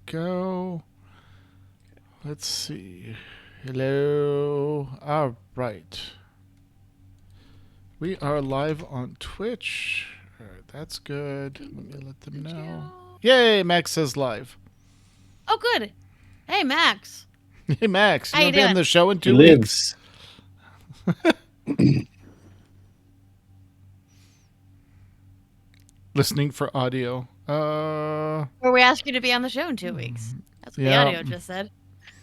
go. Let's see. Hello. All right. We are live on Twitch. All right, that's good. Let me let them know. Yay, Max says live. Oh, good. Hey, Max. Hey, Max. How you You'll be on doing? the show in He 2 weeks. lives. Listening for audio. Or we ask you to be on the show in 2 weeks. That's what Yeah. the audio just said.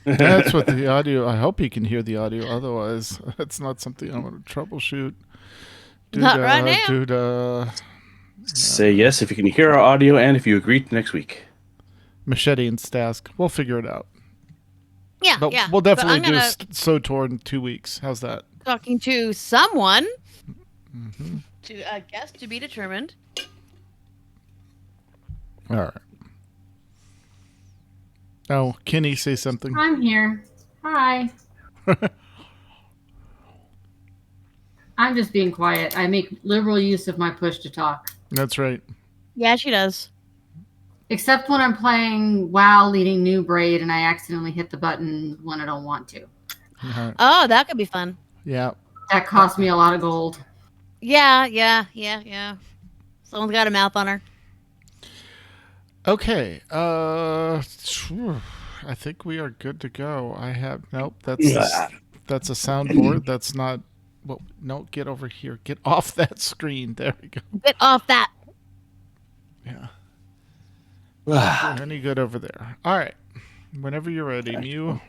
That's what the audio. I hope you can hear the audio. Otherwise, that's not something I want to troubleshoot. Not right now. Say yes if you can hear our audio and if you agree to next week. Machete and Stask. We'll figure it out. Yeah, But yeah. we'll definitely but I'm do gonna SOTOR in 2 weeks. How's that? talking to someone. Mm-hmm. To a guest to be determined. All right. Oh, Kenny, say something. I'm here. Hi. I'm just being quiet. I make liberal use of my push to talk. That's right. Yeah, she does. Except when I'm playing WoW leading new braid and I accidentally hit the button when I don't want to. All right. Oh, that could be fun. Yeah. That cost me a lot of gold. Yeah. Someone's got a mouth on her. Okay. I think we are good to go. I have nope. That's a soundboard. That's not. Well, no, get over here. Get off that screen. There we go. Get off that. Yeah. You're any good over there? All right. Whenever you're ready, Mew.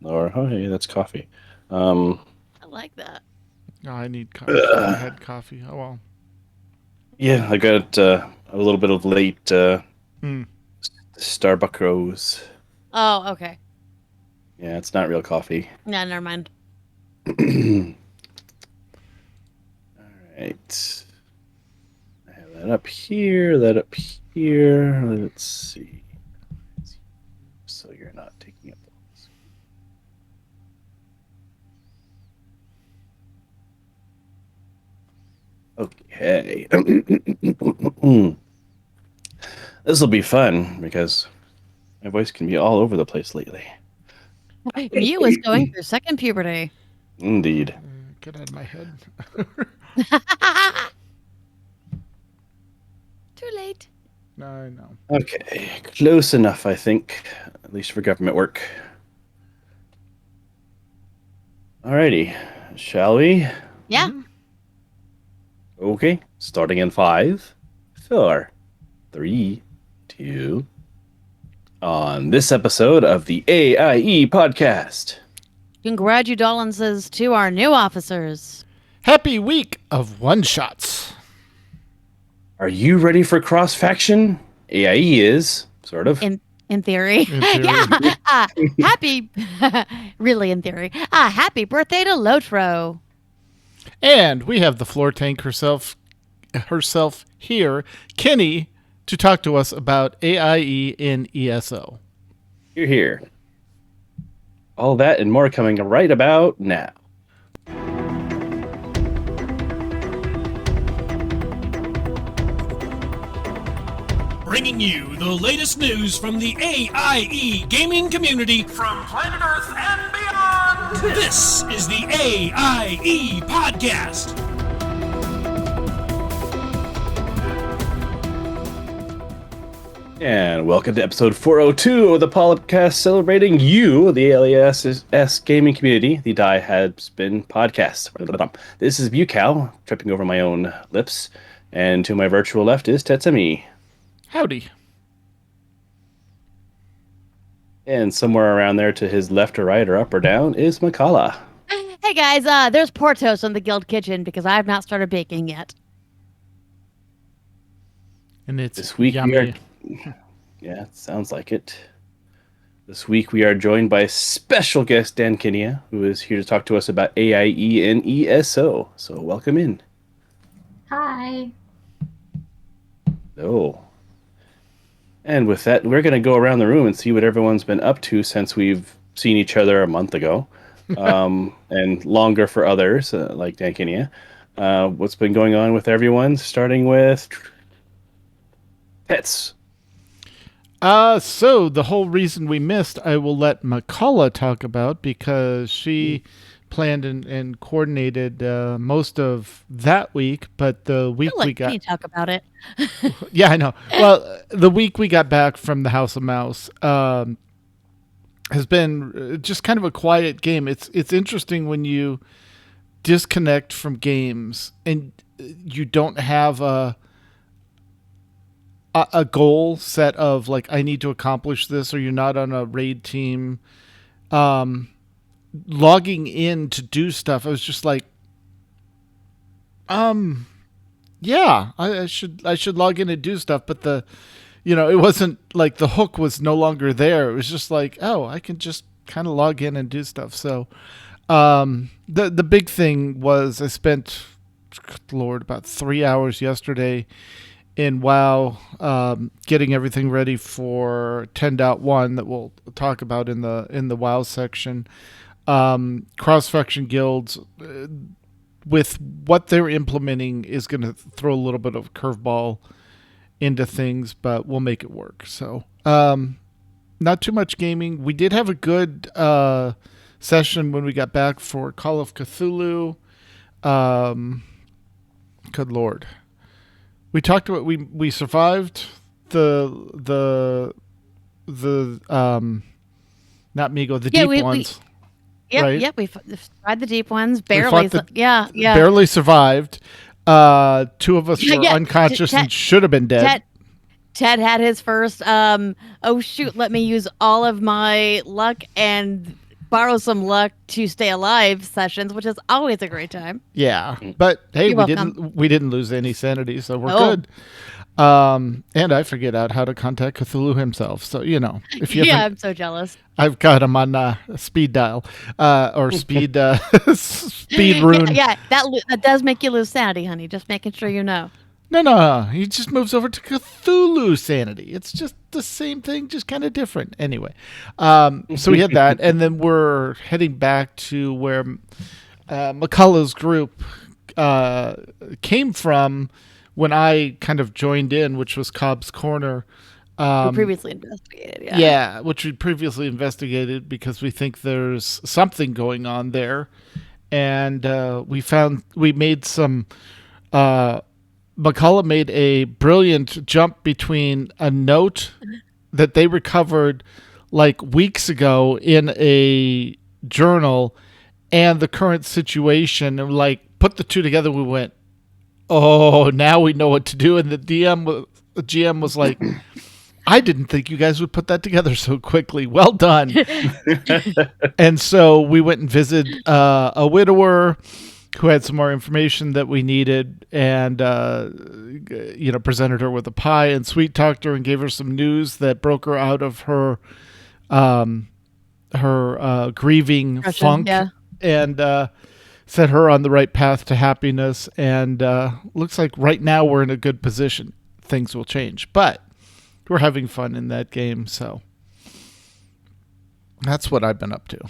Or hey, that's coffee. I like that. Oh, I need coffee. I had coffee. Oh well. Yeah, I got a little bit of late Starbucks Rose. Oh, okay. Yeah, it's not real coffee. No, never mind. All right. I have that up here, that up here. Let's see. So you're not taking up the Okay. This will be fun because my voice can be all over the place lately. Mew is going through second puberty. Indeed. Get out of my head. Too late. No, I know. Okay, close enough, I think, at least for government work. Alrighty, shall we? Yeah. Mm-hmm. Okay, starting in 5, 4, 3, 2. On this episode of the AIE Podcast. Congratulations to our new officers. Happy week of one-shots. Are you ready for cross-faction? AIE is, sort of. In theory. In theory. Yeah. Happy, really in theory. Happy birthday to Lotro. And we have the floor tank herself here, Kenny, to talk to us about AIE in ESO. You're here. All that and more coming right about now. Bringing you the latest news from the AIE gaming community from planet Earth and beyond. This is the AIE Podcast. And welcome to episode 402 of the podcast celebrating you, the ALAS gaming community, the Die Had Spin podcast. This is Bucow, tripping over my own lips. And to my virtual left is Tetsumi. Howdy. And somewhere around there to his left or right or up or down is Makala. Hey guys, there's Portos in the guild kitchen because I have not started baking yet. And it's This week yummy. Yeah, it sounds like it. This week we are joined by special guest Dan Kinia, who is here to talk to us about AIE and ESO. So welcome in. Hi. Oh. And with that, we're going to go around the room and see what everyone's been up to since we've seen each other a month ago. And longer for others, like Dan Kinia. What's been going on with everyone, starting with Pets. So the whole reason we missed, I will let McCullough talk about because she planned and coordinated most of that week, but the week we Can you got, talk about it? yeah, I know. Well, the week we got back from the House of Mouse has been just kind of a quiet game. It's interesting when you disconnect from games and you don't have a goal set of like I need to accomplish this, or you're not on a raid team. Logging in to do stuff, I was just like, yeah, I should log in and do stuff, but it wasn't like the hook was no longer there. It was just like, oh, I can just kind of log in and do stuff. So, the big thing was I spent, Lord, about 3 hours yesterday in WoW, getting everything ready for 10.1 that we'll talk about in the WoW section. Cross-faction guilds, with what they're implementing, is going to throw a little bit of curveball into things, but we'll make it work. So, not too much gaming. We did have a good session when we got back for Call of Cthulhu. Good Lord. We talked about we survived the not Migo, the deep ones. Yep, right? yep. We've tried the deep ones. Barely. Barely survived. Two of us were unconscious and should have been dead. Ted had his first, oh shoot, let me use all of my luck and borrow some luck to stay alive sessions, which is always a great time. Yeah. But hey, You're welcome. we didn't lose any sanity, so we're good. And I figured out how to contact Cthulhu himself. So, if you I'm so jealous. I've got him on speed dial or speed speed rune. Yeah, that does make you lose sanity, honey. Just making sure you know. No. He just moves over to Cthulhu sanity. It's just the same thing, just kind of different. Anyway, so we had that, and then we're heading back to where McCullough's group came from when I kind of joined in, which was Cobb's Corner. We previously investigated, yeah, which we previously investigated because we think there's something going on there, and we made some. McCullough made a brilliant jump between a note that they recovered like weeks ago in a journal and the current situation, and like put the two together. We went, oh, now we know what to do. And the GM was like, I didn't think you guys would put that together so quickly. Well done. And so we went and visited a widower who had some more information that we needed, and presented her with a pie and sweet talked her and gave her some news that broke her out of her grieving funk, and set her on the right path to happiness. And looks like right now we're in a good position. Things will change, but we're having fun in that game, so that's what I've been up to.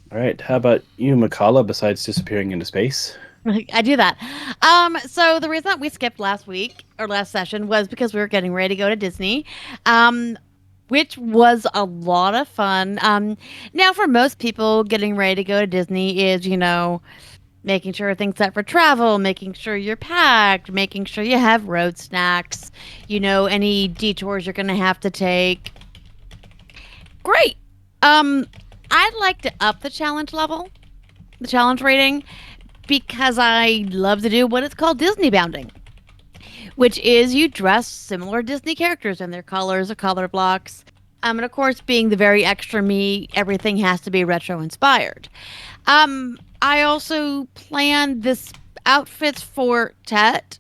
All right. How about you, McCullough, besides disappearing into space? I do that. So the reason that we skipped last session was because we were getting ready to go to Disney, which was a lot of fun. Now, for most people, getting ready to go to Disney is, making sure everything's set for travel, making sure you're packed, making sure you have road snacks, any detours you're going to have to take. Great. I'd like to up the challenge level, the challenge rating, because I love to do what is called Disney bounding, which is you dress similar Disney characters in their colors or color blocks. And of course, being the very extra me, everything has to be retro inspired. I also planned this outfits for Tet,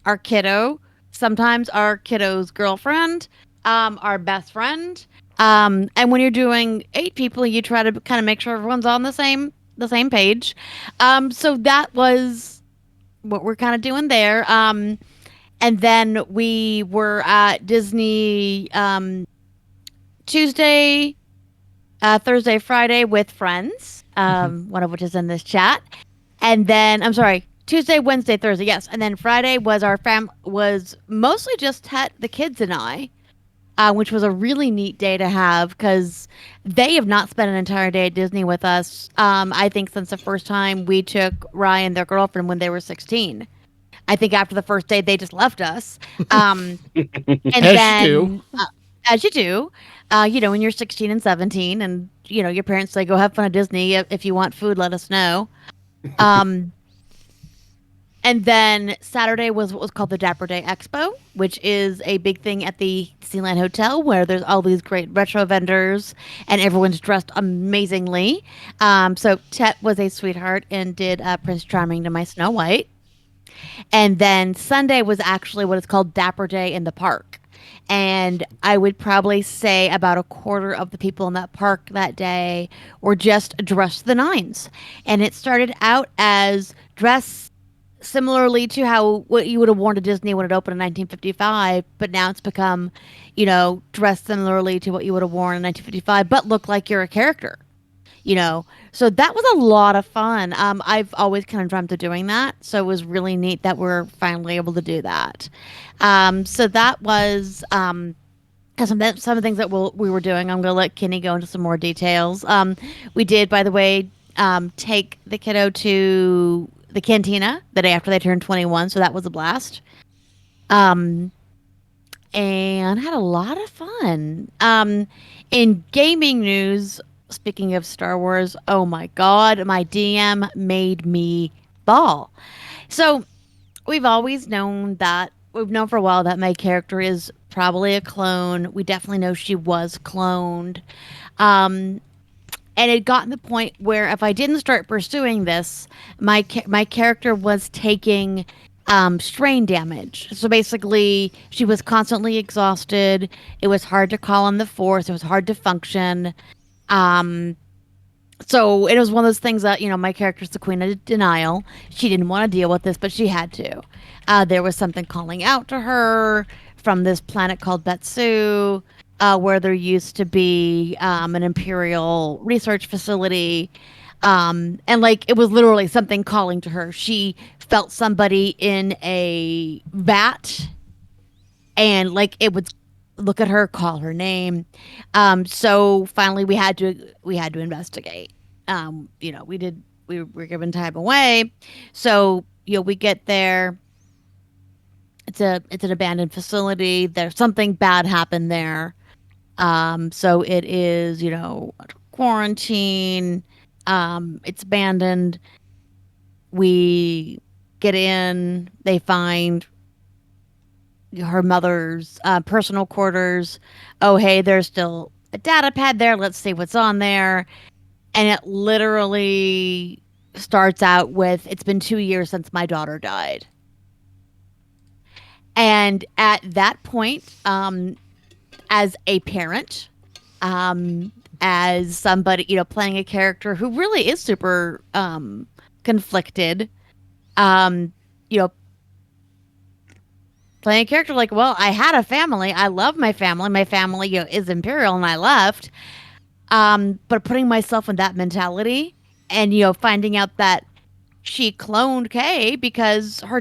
our kiddo, sometimes our kiddo's girlfriend, our best friend. And when you're doing 8 people, you try to kind of make sure everyone's on the same page. So that was what we're kind of doing there. And then we were at Disney Tuesday, Thursday, Friday with friends, one of which is in this chat. And then, I'm sorry, Tuesday, Wednesday, Thursday, yes. And then Friday was was mostly just the kids and I. which was a really neat day to have because they have not spent an entire day at Disney with us. I think since the first time we took Ryan, their girlfriend, when they were 16. I think after the first day, they just left us. And As then, you do. as you do, when you're 16 and 17, and your parents say, "Go have fun at Disney. If you want food, let us know." Um, and then Saturday was what was called the Dapper Day Expo, which is a big thing at the Disneyland Hotel where there's all these great retro vendors and everyone's dressed amazingly. So Tet was a sweetheart and did Prince Charming to my Snow White. And then Sunday was actually what is called Dapper Day in the park. And I would probably say about a quarter of the people in that park that day were just dressed to the nines. And it started out as dress similarly to what you would have worn to Disney when it opened in 1955, but now it's become, dressed similarly to what you would have worn in 1955, but look like you're a character. So that was a lot of fun. I've always kind of dreamt of doing that, so it was really neat that we're finally able to do that. So that was some of the things that we were doing. I'm going to let Kenny go into some more details. We did, by the way, take the kiddo to the cantina the day after they turned 21, so that was a blast. And had a lot of fun. In gaming news, speaking of Star Wars, oh my God, my DM made me bawl. So we've known for a while that my character is probably a clone. We definitely know she was cloned. And it got to the point where if I didn't start pursuing this, my character was taking strain damage. So basically, she was constantly exhausted. It was hard to call on the Force. It was hard to function. So it was one of those things that, my character's the queen of denial. She didn't want to deal with this, but she had to. There was something calling out to her from this planet called Betsu, where there used to be an Imperial research facility. And it was literally something calling to her. She felt somebody in a vat and it would look at her, call her name. So finally we had to investigate. We were given time away. So, we get there. It's an abandoned facility. There's something bad happened there. So it is, quarantine. It's abandoned. We get in, they find her mother's personal quarters. Oh, hey, there's still a data pad there. Let's see what's on there. And it literally starts out with, it's been 2 years since my daughter died. And at that point, as a parent, as somebody, playing a character who really is super conflicted, playing a character well, I had a family. I love my family. My family, is Imperial and I left. But putting myself in that mentality and, finding out that she cloned Kay because her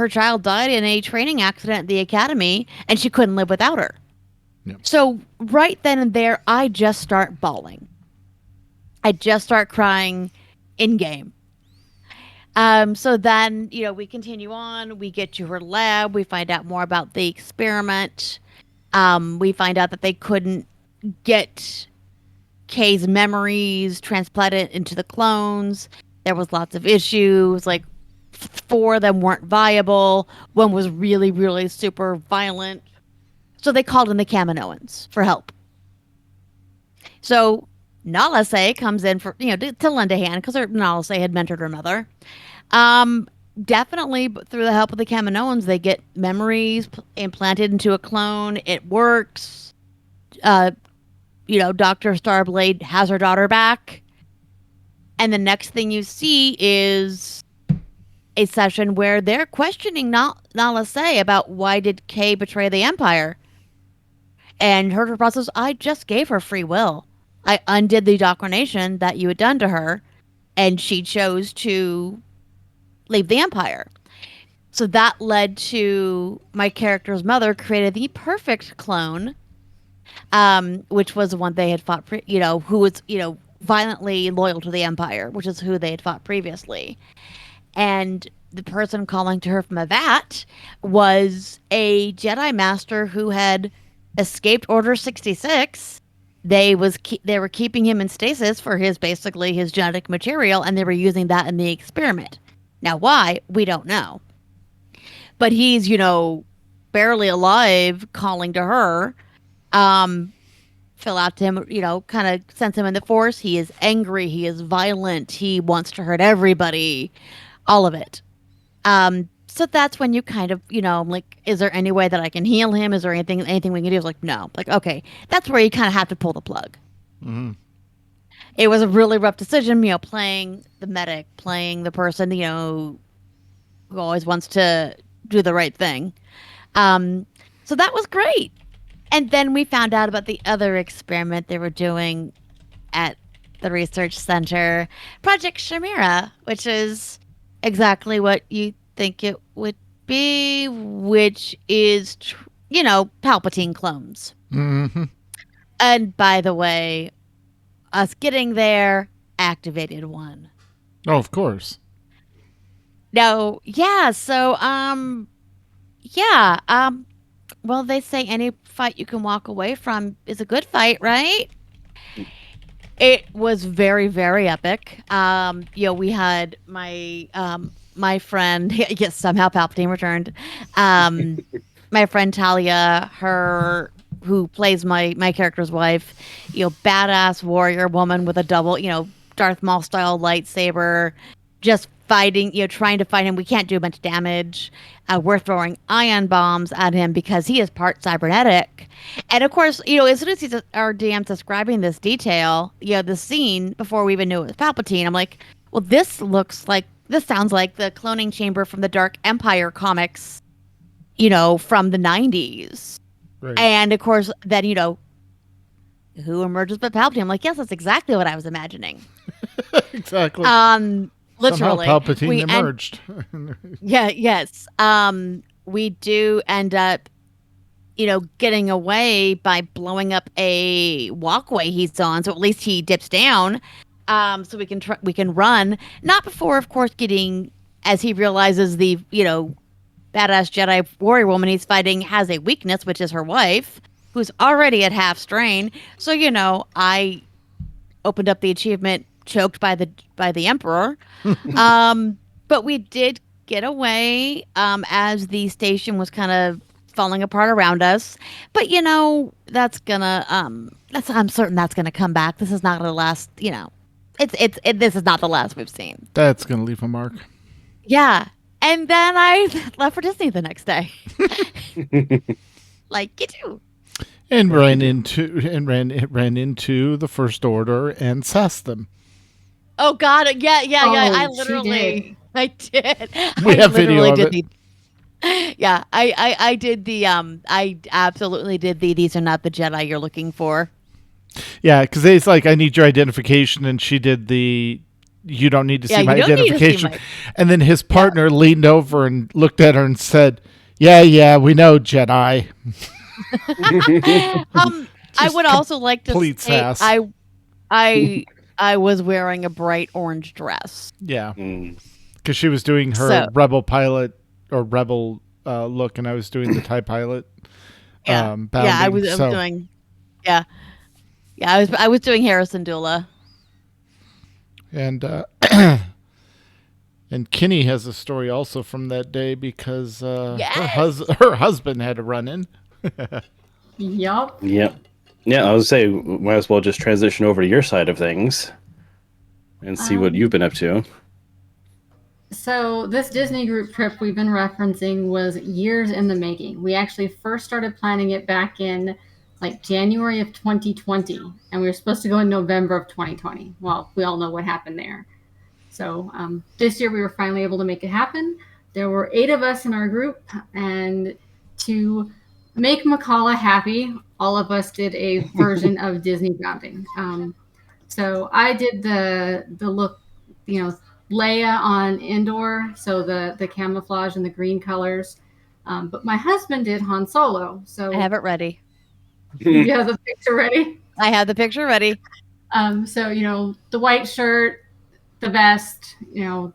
child died in a training accident at the academy and she couldn't live without her. Yep. So right then and there, I just start bawling. I just start crying in game. So then, we continue on. We get to her lab. We find out more about the experiment. We find out that they couldn't get Kay's memories transplanted into the clones. There was lots of issues. 4 of them weren't viable. One was really, really super violent. So they called in the Kaminoans for help. So Nala Se comes in for, to lend a hand because Nala Se had mentored her mother. Definitely through the help of the Kaminoans, they get memories implanted into a clone. It works. Dr. Starblade has her daughter back. And the next thing you see is a session where they're questioning Nala Se about why did Kay betray the Empire. And her response was, I just gave her free will. I undid the indoctrination that you had done to her, and she chose to leave the Empire. So that led to my character's mother created the perfect clone which was the one they had fought, who was, violently loyal to the Empire, which is who they had fought previously. And the person calling to her from a vat was a Jedi Master who had escaped Order 66. They were keeping him in stasis for his genetic material, and they were using that in the experiment. Now, why? We don't know. But he's, barely alive, calling to her. Fill out to him, kind of sense him in the Force. He is angry. He is violent. He wants to hurt everybody. All of it. So that's when you kind of, like, is there any way that I can heal him? Is there anything we can do? It's like, no. Like, okay. That's where you kind of have to pull the plug. Mm-hmm. It was a really rough decision, playing the medic, playing the person, who always wants to do the right thing. So that was great. And then we found out about the other experiment they were doing at the research center, Project Chimera, which is exactly what you think it would be, which is, Palpatine clones. Mm-hmm. And by the way, us getting there activated one. Oh, of course. No, yeah, so, well, they say any fight you can walk away from is a good fight, right? It was very, very epic. We had my friend, yes, somehow Palpatine returned. My friend Talia, who plays my character's wife, badass warrior woman with a double, Darth Maul style lightsaber, just fighting, trying to fight him. We can't do much damage. We're throwing ion bombs at him because he is part cybernetic. And of course, as soon as our DM's describing this detail, the scene before we even knew it was Palpatine, I'm like, well, this sounds like the cloning chamber from the Dark Empire comics, from the 90s. Right. And of course, then, who emerges but Palpatine? I'm like, yes, that's exactly what I was imagining. Exactly. Literally. Somehow Palpatine emerged. Yes. We do end up, getting away by blowing up a walkway he's on. So at least he dips down. So we can run. Not before, of course, as he realizes the, badass Jedi warrior woman he's fighting has a weakness, which is her wife, who's already at half strain. So, I opened up the achievement choked by the Emperor. But we did get away as the station was kind of falling apart around us. But that's gonna I'm certain that's gonna come back. This is not gonna last. This is not the last we've seen. That's gonna leave a mark. Yeah, and then I left for Disney the next day. Like you do. And ran into the First Order and sassed them. Oh God! Yeah. I did. We have video of it. Yeah, I did the I absolutely did the "These are not the Jedi you're looking for." Yeah, because it's like, I need your identification, and she did the "you don't need to see my identification." And then his partner leaned over and looked at her and said, "Yeah, we know, Jedi." I would also like to say sass. I was wearing a bright orange dress. Yeah, because she was doing her rebel pilot or rebel look, and I was doing the TIE pilot. Bounding, I was doing. Yeah, I was doing Harrison Dula. And and Kinney has a story also from that day because her husband had a run in. Yup. Yep. Yeah, I was say, might as well just transition over to your side of things and see what you've been up to. So this Disney group trip we've been referencing was years in the making. We actually first started planning it back in like January of 2020, and we were supposed to go in November of 2020. Well, we all know what happened there. So this year we were finally able to make it happen. There were 8 of us in our group, and to make Makala happy, all of us did a version of Disney bounding. So I did the look, Leia on Endor, so the camouflage and the green colors. But my husband did Han Solo. So I have it ready. You have the picture ready? I have the picture ready. So, the white shirt, the vest, the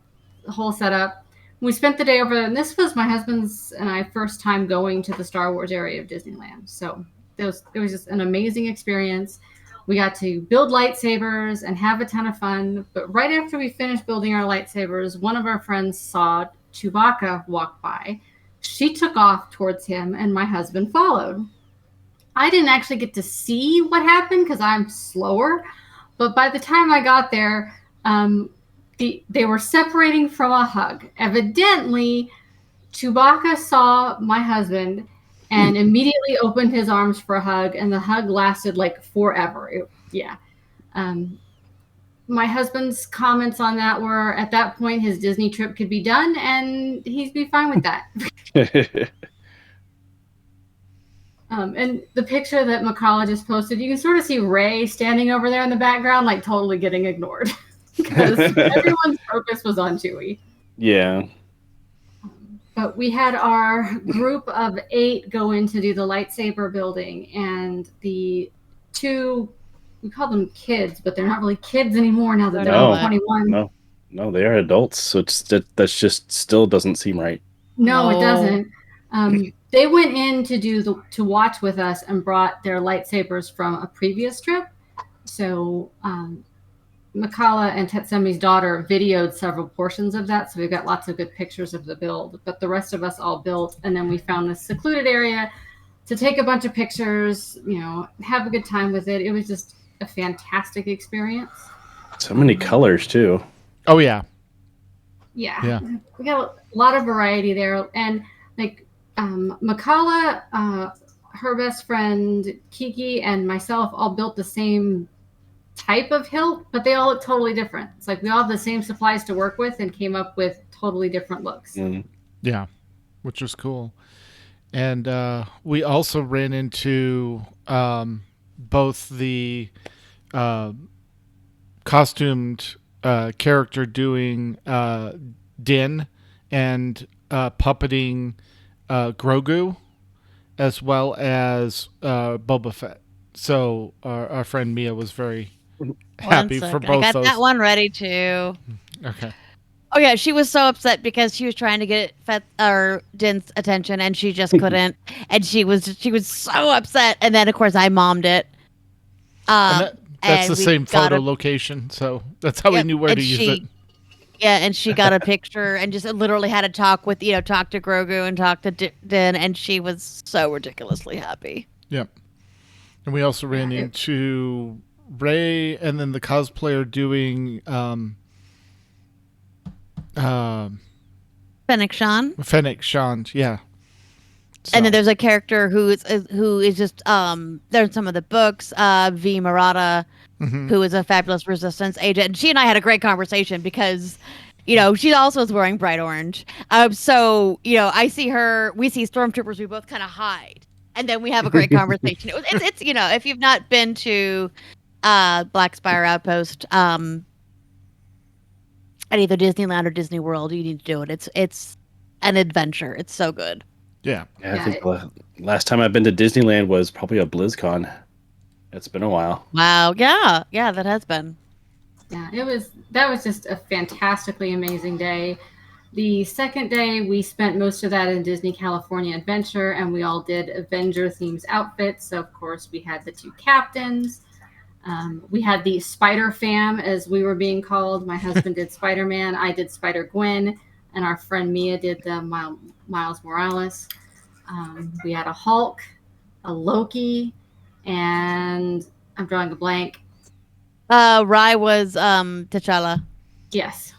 whole setup. We spent the day over there, and this was my husband's and I first time going to the Star Wars area of Disneyland. So it was just an amazing experience. We got to build lightsabers and have a ton of fun. But right after we finished building our lightsabers, one of our friends saw Chewbacca walk by. She took off towards him, and my husband followed. I didn't actually get to see what happened because I'm slower. But by the time I got there, they were separating from a hug. Evidently, Chewbacca saw my husband and immediately opened his arms for a hug, and the hug lasted like forever. My husband's comments on that were, at that point, his Disney trip could be done, and he'd be fine with that. And the picture that Makala just posted, you can sort of see Ray standing over there in the background, like totally getting ignored. Because everyone's focus was on Chewie. Yeah. But we had our group of 8 go in to do the lightsaber building, and the 2, we call them kids, but they're not really kids anymore now that they're all 21. No, they are adults, so that's just still doesn't seem right. No, it doesn't. They went in to watch with us and brought their lightsabers from a previous trip. So Makala and Tetsumi's daughter videoed several portions of that, so we've got lots of good pictures of the build. But the rest of us all built, and then we found this secluded area to take a bunch of pictures, have a good time with it. It was just a fantastic experience. So many colors too. Oh yeah. Yeah. We got a lot of variety there, and like Makala, her best friend Kiki, and myself all built the same type of hilt, but they all look totally different. It's like we all have the same supplies to work with and came up with totally different looks. Yeah, which was cool. And we also ran into both the costumed character doing Din and puppeting Grogu, as well as Boba Fett. So our friend Mia was very happy for both I got those. that one ready too. Okay. Oh yeah, she was so upset because she was trying to get Din's attention and she just couldn't, and she was so upset. And then of course I mommed it. That's the same photo location, so that's how we knew where to use it. Yeah, and she got a picture and just literally had to talk to Grogu and talk to Din, and she was so ridiculously happy. Yep. And we also ran into Ray, and then the cosplayer doing Fennec Shan, yeah. So. And then there's a character who is just there's some of the books, V Murata, who is a fabulous resistance agent. And she and I had a great conversation because, she also is wearing bright orange. So, we see stormtroopers, we both kind of hide. And then we have a great conversation. It's if you've not been to Black Spire Outpost at either Disneyland or Disney World, you need to do it. It's an adventure. It's so good. Yeah. I think the last time I've been to Disneyland was probably a BlizzCon. It's been a while. Wow. Yeah, that has been. Yeah, that was just a fantastically amazing day. The second day, we spent most of that in Disney California Adventure, and we all did Avenger-themed outfits. So, of course, we had the 2 captains. We had the Spider Fam, as we were being called. My husband did Spider-Man. I did Spider-Gwen. And our friend Mia did the Miles Morales. We had a Hulk, a Loki, and I'm drawing a blank. Rye was T'Challa. Yes.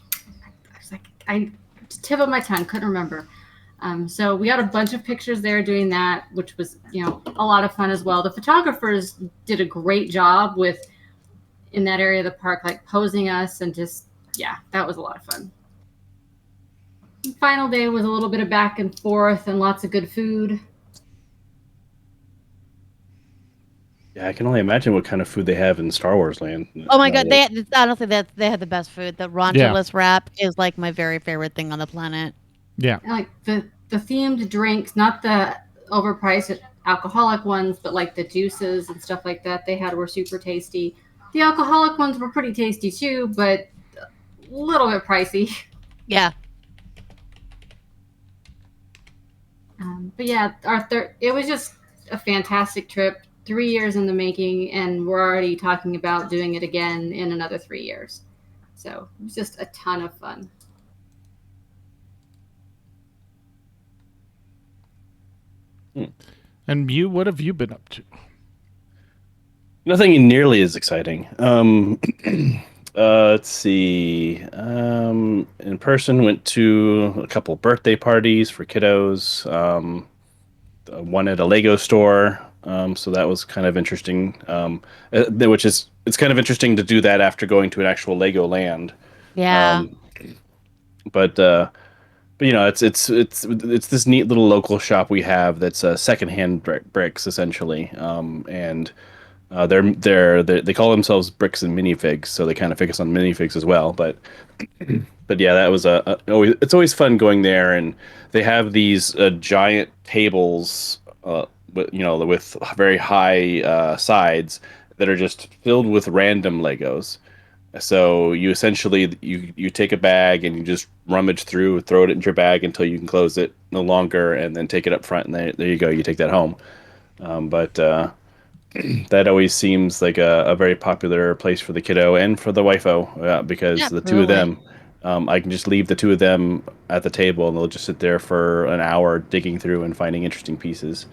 I tip of my tongue, couldn't remember. So we got a bunch of pictures there doing that, which was, a lot of fun as well. The photographers did a great job in that area of the park, like posing us and just, that was a lot of fun. The final day was a little bit of back and forth and lots of good food. Yeah, I can only imagine what kind of food they have in Star Wars Land. Oh my God, honestly, they had the best food. The Rongeless wrap is like my very favorite thing on the planet. Yeah, and like the themed drinks, not the overpriced alcoholic ones, but like the juices and stuff like that they had were super tasty. The alcoholic ones were pretty tasty too, but a little bit pricey. Yeah. But yeah, it was just a fantastic trip. 3 years in the making, and we're already talking about doing it again in another 3 years. So it was just a ton of fun. And Mew, what have you been up to? Nothing nearly as exciting. Let's see. In person, went to a couple birthday parties for kiddos. One at a Lego store. So that was kind of interesting. It's kind of interesting to do that after going to an actual Lego land. Yeah. But it's this neat little local shop we have that's secondhand bricks essentially, and they call themselves Bricks and Minifigs, so they kind of focus on minifigs as well. But yeah, that was it's always fun going there, and they have these giant tables, with very high sides that are just filled with random Legos. So you essentially you take a bag and you just rummage through, throw it into your bag until you can close it no longer, and then take it up front, and there you go. You take that home. But that always seems like a very popular place for the kiddo and for the wifo, because the two of them, I can just leave the two of them at the table and they'll just sit there for an hour digging through and finding interesting pieces.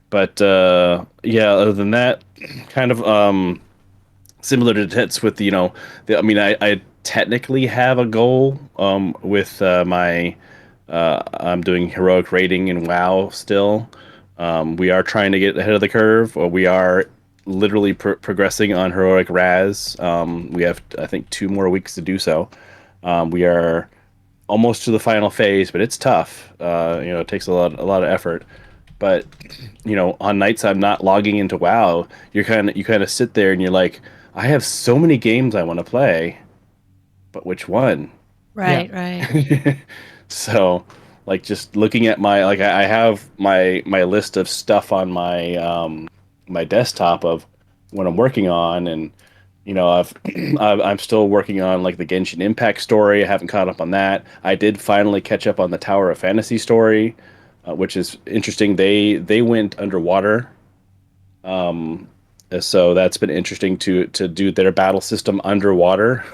But other than that, kind of similar to Tits with I technically have a goal with my I'm doing heroic rating in WoW still. We are trying to get ahead of the curve, or we are literally progressing on heroic Raz. We have, I think, 2 more weeks to do so. We are almost to the final phase, but it's tough. It takes a lot of effort. But on nights I'm not logging into WoW, you kind of sit there and you're like, I have so many games I want to play, but which one? Right. So, like, just looking at I have my list of stuff on my my desktop of what I'm working on, and I'm still working on like the Genshin Impact story. I haven't caught up on that. I did finally catch up on the Tower of Fantasy story, which is interesting. They went underwater. So that's been interesting to do their battle system underwater.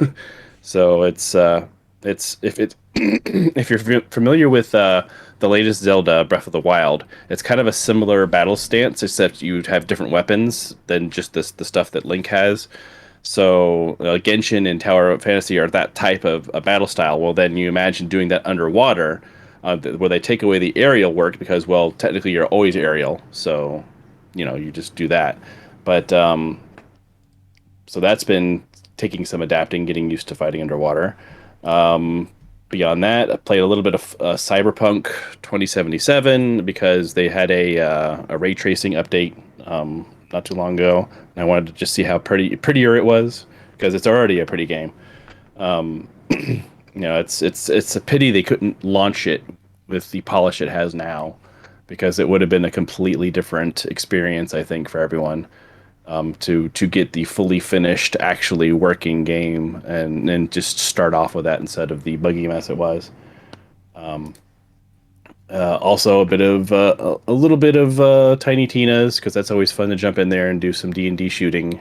So it's if you're familiar with the latest Zelda Breath of the Wild, it's kind of a similar battle stance, except you have different weapons than just the stuff that Link has. So Genshin and Tower of Fantasy are that type of a battle style. Well, then you imagine doing that underwater, where they take away the aerial work because, well, technically you're always aerial, so you just do that. But so that's been taking some adapting, getting used to fighting underwater. Beyond that, I played a little bit of Cyberpunk 2077 because they had a ray tracing update not too long ago, and I wanted to just see how prettier it was, because it's already a pretty game. It's a pity they couldn't launch it with the polish it has now, because it would have been a completely different experience, I think, for everyone. To get the fully finished, actually working game, and just start off with that instead of the buggy mess it was. Also a little bit of Tiny Tina's, because that's always fun to jump in there and do some D&D shooting.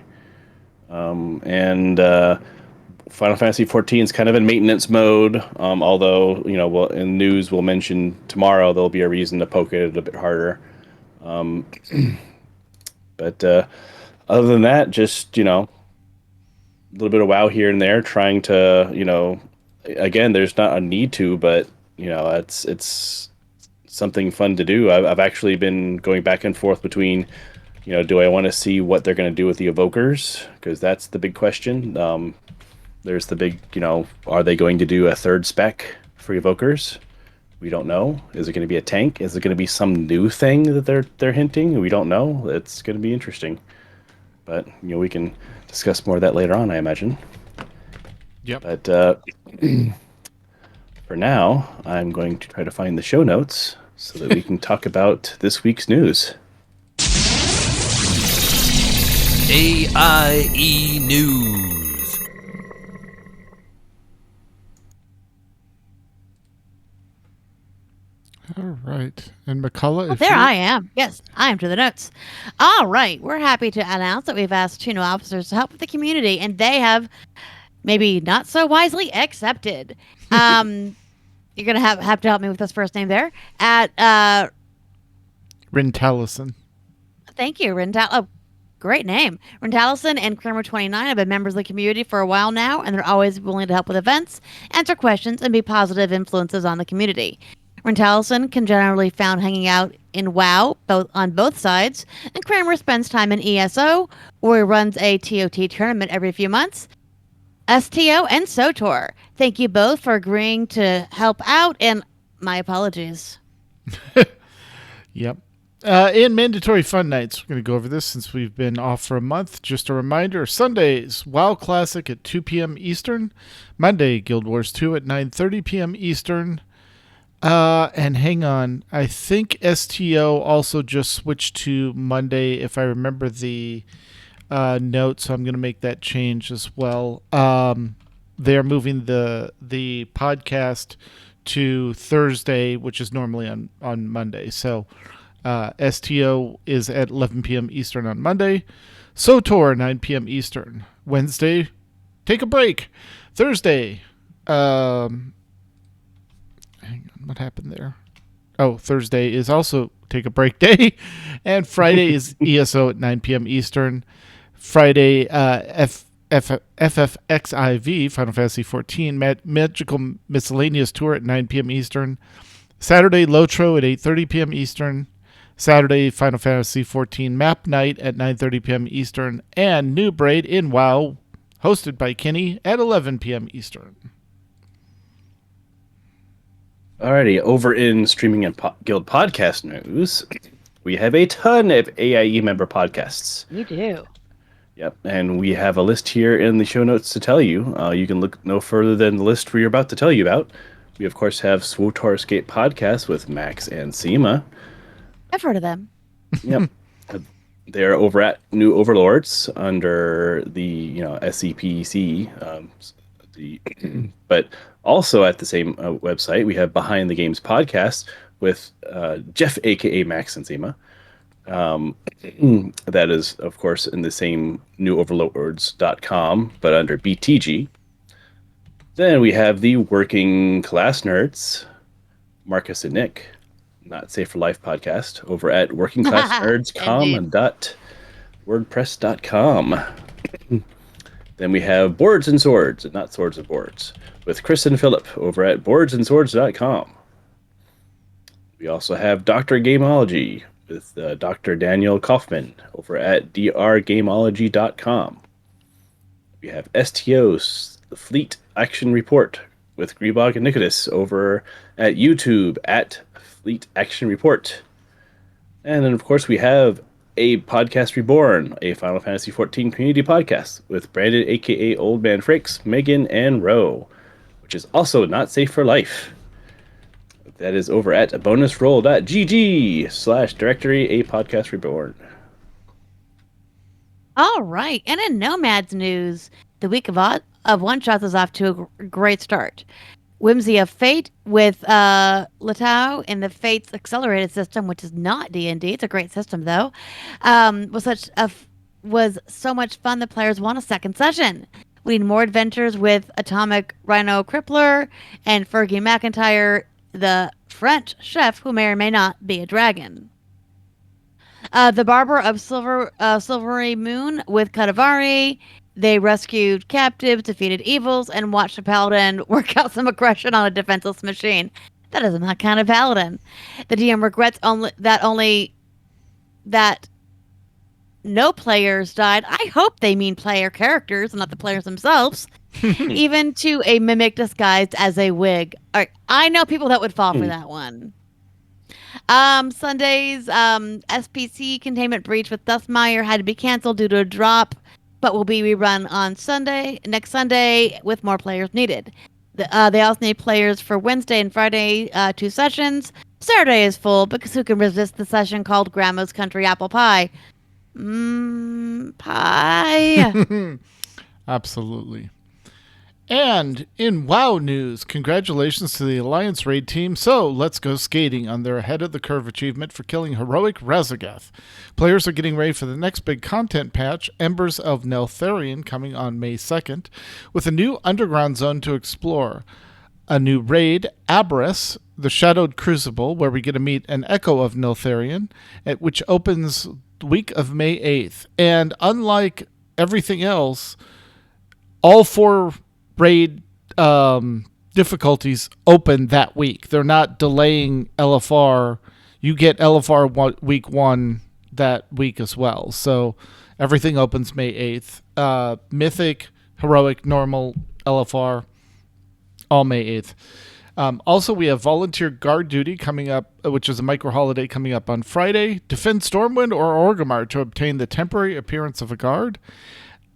And Final Fantasy 14 is kind of in maintenance mode. Although in news we'll mention tomorrow, there'll be a reason to poke at it a bit harder. But other than that, just, a little bit of WoW here and there, trying to, again, there's not a need to, but, it's something fun to do. I've actually been going back and forth between, do I want to see what they're going to do with the Evokers? Because that's the big question. There's the big, are they going to do a third spec for Evokers? We don't know. Is it going to be a tank? Is it going to be some new thing that they're hinting? We don't know. It's going to be interesting. But we can discuss more of that later on, I imagine. Yep. But for now, I'm going to try to find the show notes so that we can talk about this week's news. AIE News. All right. And McCullough, Well, there I am. Yes, I am to the notes. All right. We're happy to announce that we've asked 2 new officers to help with the community, and they have maybe not so wisely accepted. You're going to have to help me with this first name there. Rintallison. Thank you, Rintal. Oh, great name. Rintallison and Kramer 29 have been members of the community for a while now, and they're always willing to help with events, answer questions, and be positive influences on the community. Rintallison can generally be found hanging out in WoW on both sides, and Kramer spends time in ESO, where he runs a TOT tournament every few months. STO and SOTOR, thank you both for agreeing to help out, and my apologies. Yep. In mandatory fun nights, we're going to go over this since we've been off for a month. Just a reminder, Sundays, WoW Classic at 2 p.m. Eastern. Monday, Guild Wars 2 at 9:30 p.m. Eastern. And hang on, I think STO also just switched to Monday, if I remember the note, so I'm going to make that change as well. They're moving the podcast to Thursday, which is normally on Monday. So STO is at 11 p.m. Eastern on Monday. SOTOR, 9 p.m. Eastern. Wednesday, take a break. Thursday, hang on, what happened there? Oh, Thursday is also take a break day. And Friday is ESO at 9 p.m. Eastern. Friday, FFXIV, Final Fantasy XIV, Magical Miscellaneous Tour at 9 p.m. Eastern. Saturday, Lotro at 8:30 p.m. Eastern. Saturday, Final Fantasy XIV Map Night at 9:30 p.m. Eastern. And New Braid in WoW, hosted by Kenny, at 11 p.m. Eastern. Alrighty, over in Streaming and Guild podcast news, we have a ton of AIE member podcasts. You do. Yep, and we have a list here in the show notes to tell you. You can look no further than the list we're about to tell you about. We, of course, have SWTOR Escape Podcast with Max and Seema. I've heard of them. Yep. They're over at New Overlords under the SCPC. But also at the same website, we have Behind the Games Podcast with Jeff, a.k.a. Max and Seema. That is, of course, in the same newoverlords.com, but under BTG. Then we have the Working Class Nerds, Marcus and Nick, Not Safe for Life podcast, over at workingclassnerds.com. Then we have Boards and Swords, and not Swords and Boards, with Chris and Philip over at boardsandswords.com. We also have Dr. Gameology with Dr. Daniel Kaufman over at drgameology.com. We have STO's The Fleet Action Report with Griebog and Nicodemus over at YouTube at Fleet Action Report. And then, of course, we have A Podcast Reborn, a Final Fantasy XIV community podcast with Brandon, a.k.a. Old Man Frakes, Megan, and Ro, which is also Not Safe for Life. That is over at bonusroll.gg/directory A Podcast Reborn. All right. And in Nomads news, the week of one-shots is off to a great start. Whimsy of Fate with Latau in the Fates Accelerated system, which is not D&D. It's a great system, though. Was so much fun the players want a second session. We need more adventures with Atomic Rhino Crippler and Fergie McIntyre, the French chef who may or may not be a dragon. The Barber of Silvery Moon with Kadavari. They rescued captives, defeated evils, and watched a paladin work out some aggression on a defenseless machine. That is not kind of paladin. The DM regrets that no players died. I hope they mean player characters and not the players themselves. Even to a mimic disguised as a wig. All right, I know people that would fall for that one. Sunday's SPC Containment Breach with Duskmeyer had to be canceled due to a drop, but will be rerun on next Sunday, with more players needed. They also need players for Wednesday and Friday, 2 sessions. Saturday is full because who can resist the session called Grandma's Country Apple Pie? Pie. Absolutely. And in WoW news, congratulations to the Alliance Raid team. So let's go skating on their ahead of the curve achievement for killing heroic Rezagath. Players are getting ready for the next big content patch, Embers of Neltharion, coming on May 2nd, with a new underground zone to explore. A new raid, Aberrus, the Shadowed Crucible, where we get to meet an echo of Neltharion, which opens the week of May 8th. And unlike everything else, all 4 raid difficulties open that week. They're not delaying LFR. You get LFR week 1 that week as well. So everything opens May 8th. Mythic, Heroic, Normal, LFR, all May 8th. Also, we have Volunteer Guard Duty coming up, which is a micro holiday coming up on Friday. Defend Stormwind or Orgrimmar to obtain the temporary appearance of a guard.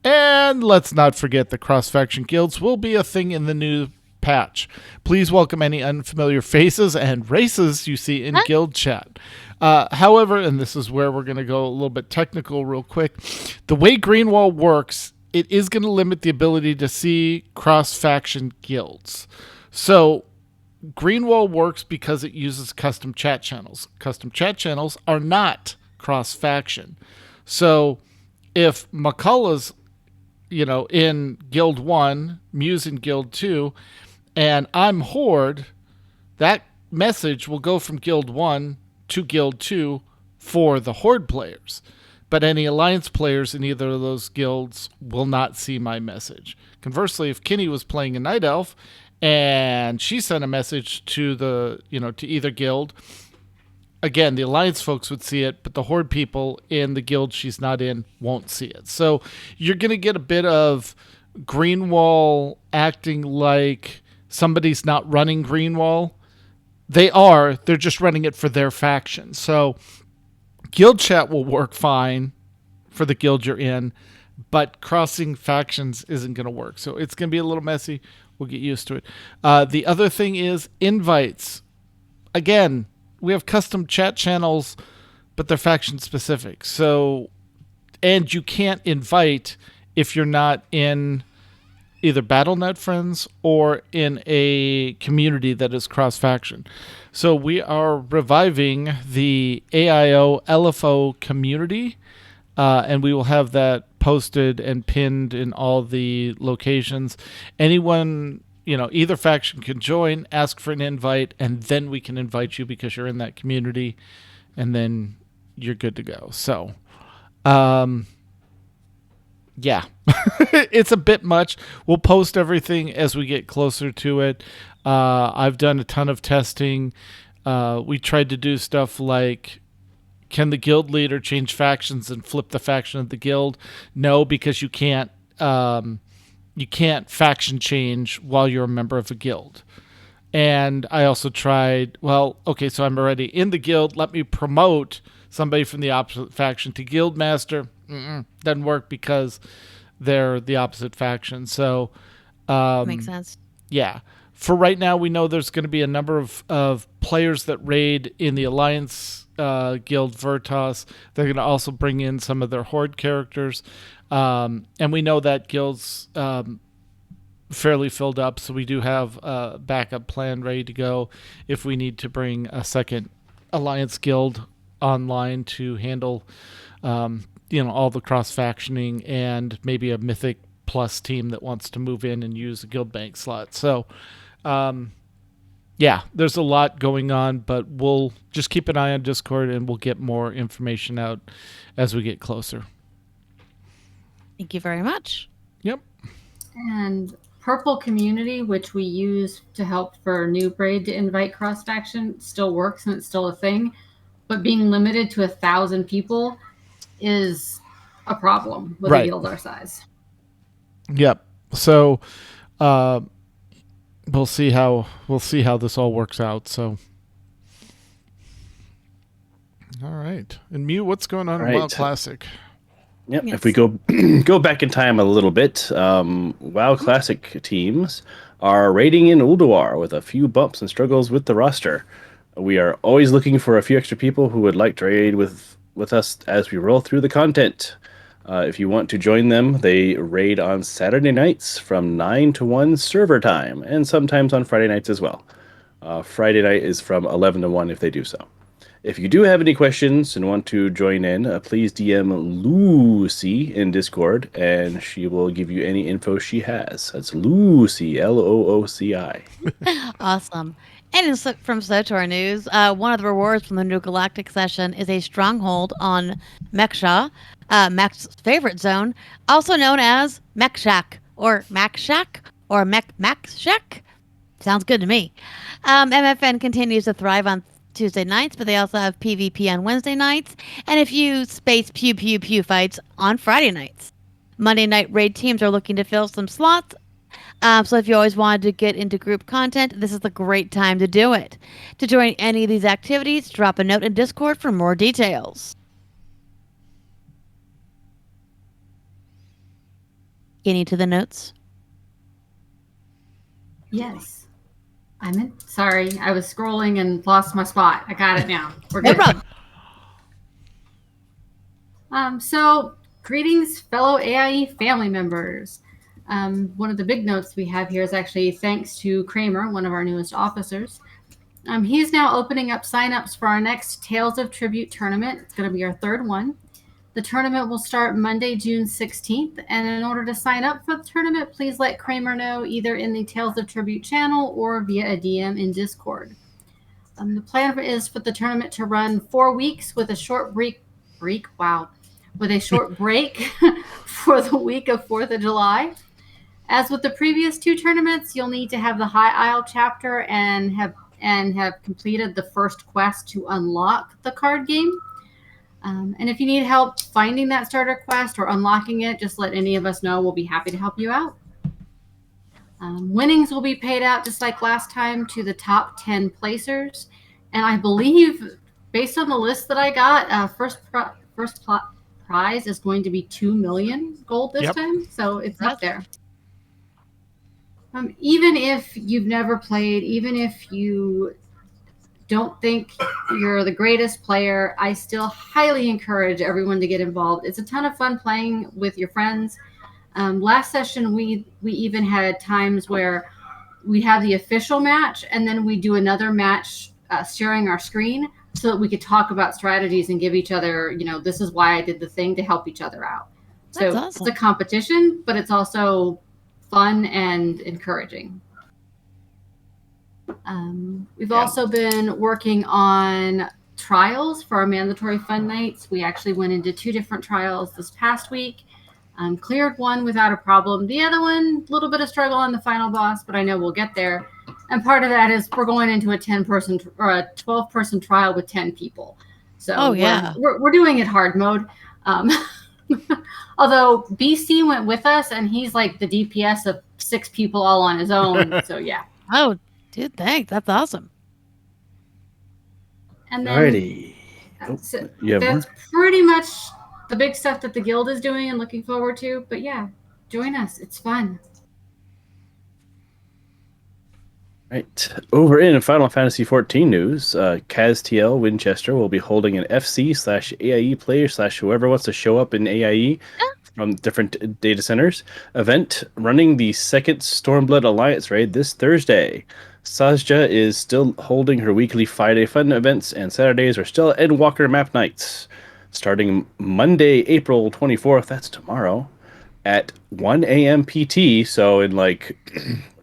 And let's not forget the cross-faction guilds will be a thing in the new patch. Please welcome any unfamiliar faces and races you see in guild chat. However, and this is where we're going to go a little bit technical real quick, the way Greenwall works, it is going to limit the ability to see cross-faction guilds. So Greenwall works because it uses custom chat channels. Custom chat channels are not cross-faction. So if McCullough's in Guild 1, Muse in Guild 2, and I'm Horde, that message will go from Guild 1 to Guild 2 for the Horde players. But any Alliance players in either of those guilds will not see my message. Conversely, if Kinney was playing a Night Elf and she sent a message to to either guild, again, the Alliance folks would see it, but the Horde people in the guild she's not in won't see it. So you're going to get a bit of Greenwall acting like somebody's not running Greenwall. They are. They're just running it for their faction. So guild chat will work fine for the guild you're in, but crossing factions isn't going to work. So it's going to be a little messy. We'll get used to it. The other thing is invites. Again, we have custom chat channels, but they're faction specific. So, and you can't invite if you're not in either BattleNet friends or in a community that is cross faction. So we are reviving the AIO LFO community, and we will have that posted and pinned in all the locations. Anyone, either faction can join, ask for an invite, and then we can invite you because you're in that community, and then you're good to go. So, yeah, it's a bit much. We'll post everything as we get closer to it. I've done a ton of testing. We tried to do stuff like, can the guild leader change factions and flip the faction of the guild? No, because you can't faction change while you're a member of a guild. And I also tried, so I'm already in the guild. Let me promote somebody from the opposite faction to guild master. Doesn't work because they're the opposite faction. So Makes sense. Yeah. For right now, we know there's going to be a number of players that raid in the Alliance Guild Vertas. They're going to also bring in some of their Horde characters. And we know that guild's fairly filled up, so we do have a backup plan ready to go if we need to bring a second Alliance Guild online to handle all the cross-factioning and maybe a Mythic Plus team that wants to move in and use a guild bank slot. So, there's a lot going on, but we'll just keep an eye on Discord and we'll get more information out as we get closer. Thank you very much. Yep. And Purple Community, which we use to help for new braid to invite cross-faction, still works and it's still a thing. But being limited to 1,000 people is a problem with a guild our size. Yep. So we'll see how this all works out. So all right. And Mew, what's going on in WoW Classic? Yep. Yes. If we go back in time a little bit, WoW Classic teams are raiding in Ulduar with a few bumps and struggles with the roster. We are always looking for a few extra people who would like to raid with us as we roll through the content. If you want to join them, they raid on Saturday nights from 9 to 1 server time, and sometimes on Friday nights as well. Friday night is from 11 to 1 if they do so. If you do have any questions and want to join in, please DM Lucy in Discord, and she will give you any info she has. That's Lucy, Looci. Awesome. And from SOTOR News, one of the rewards from the new Galactic session is a stronghold on Mechsha, Mac's favorite zone, also known as Mech Shack or Mac Shack or Max Shack. Sounds good to me. MFN continues to thrive on Tuesday nights, but they also have PvP on Wednesday nights and a few space pew pew pew fights on Friday nights. Monday night raid teams are looking to fill some slots. So if you always wanted to get into group content, this is the great time to do it. To join any of these activities, drop a note in Discord for more details. Getting to the notes? Yes. I'm in. Sorry, I was scrolling and lost my spot. I got it now. We're No good. problem. So, greetings, fellow AIE family members. One of the big notes we have here is actually thanks to Kramer, one of our newest officers. He's now opening up signups for our next Tales of Tribute tournament. It's going to be our third one. The tournament will start Monday, June 16th. And in order to sign up for the tournament, please let Kramer know either in the Tales of Tribute channel or via a DM in Discord. The plan is for the tournament to run 4 weeks with a short break. With a short break for the week of 4th of July. As with the previous 2 tournaments, you'll need to have the High Isle chapter and have completed the first quest to unlock the card game. And if you need help finding that starter quest or unlocking it, just let any of us know. We'll be happy to help you out. Winnings will be paid out just like last time to the top 10 placers. And I believe, based on the list that I got, first prize is going to be 2 million gold this time. So it's up there. Even if you've never played, even if you don't think you're the greatest player, I still highly encourage everyone to get involved. It's a ton of fun playing with your friends. Last session, we even had times where we have the official match, and then we do another match sharing our screen so that we could talk about strategies and give each other, this is why I did the thing to help each other out. So That's awesome. It's a competition, but it's also fun and encouraging. We've also been working on trials for our mandatory fun nights. We actually went into 2 different trials this past week. Cleared one without a problem. The other one, a little bit of struggle on the final boss, but I know we'll get there. And part of that is we're going into a 10-person or a 12-person trial with 10 people. So we're doing it hard mode. Although BC went with us, and he's like the DPS of 6 people all on his own. So yeah. Oh, dude, thanks. That's awesome. And then Alrighty. That's pretty much the big stuff that the guild is doing and looking forward to. But yeah, join us. It's fun. Right. Over in Final Fantasy XIV news, CasTL Winchester will be holding an FC/AIE player/whoever wants to show up in AIE from different data centers event running the second Stormblood Alliance raid this Thursday. Sazja is still holding her weekly 5-day fun events, and Saturdays are still Endwalker map nights. Starting Monday, April 24th, that's tomorrow, at 1 a.m. PT, so in what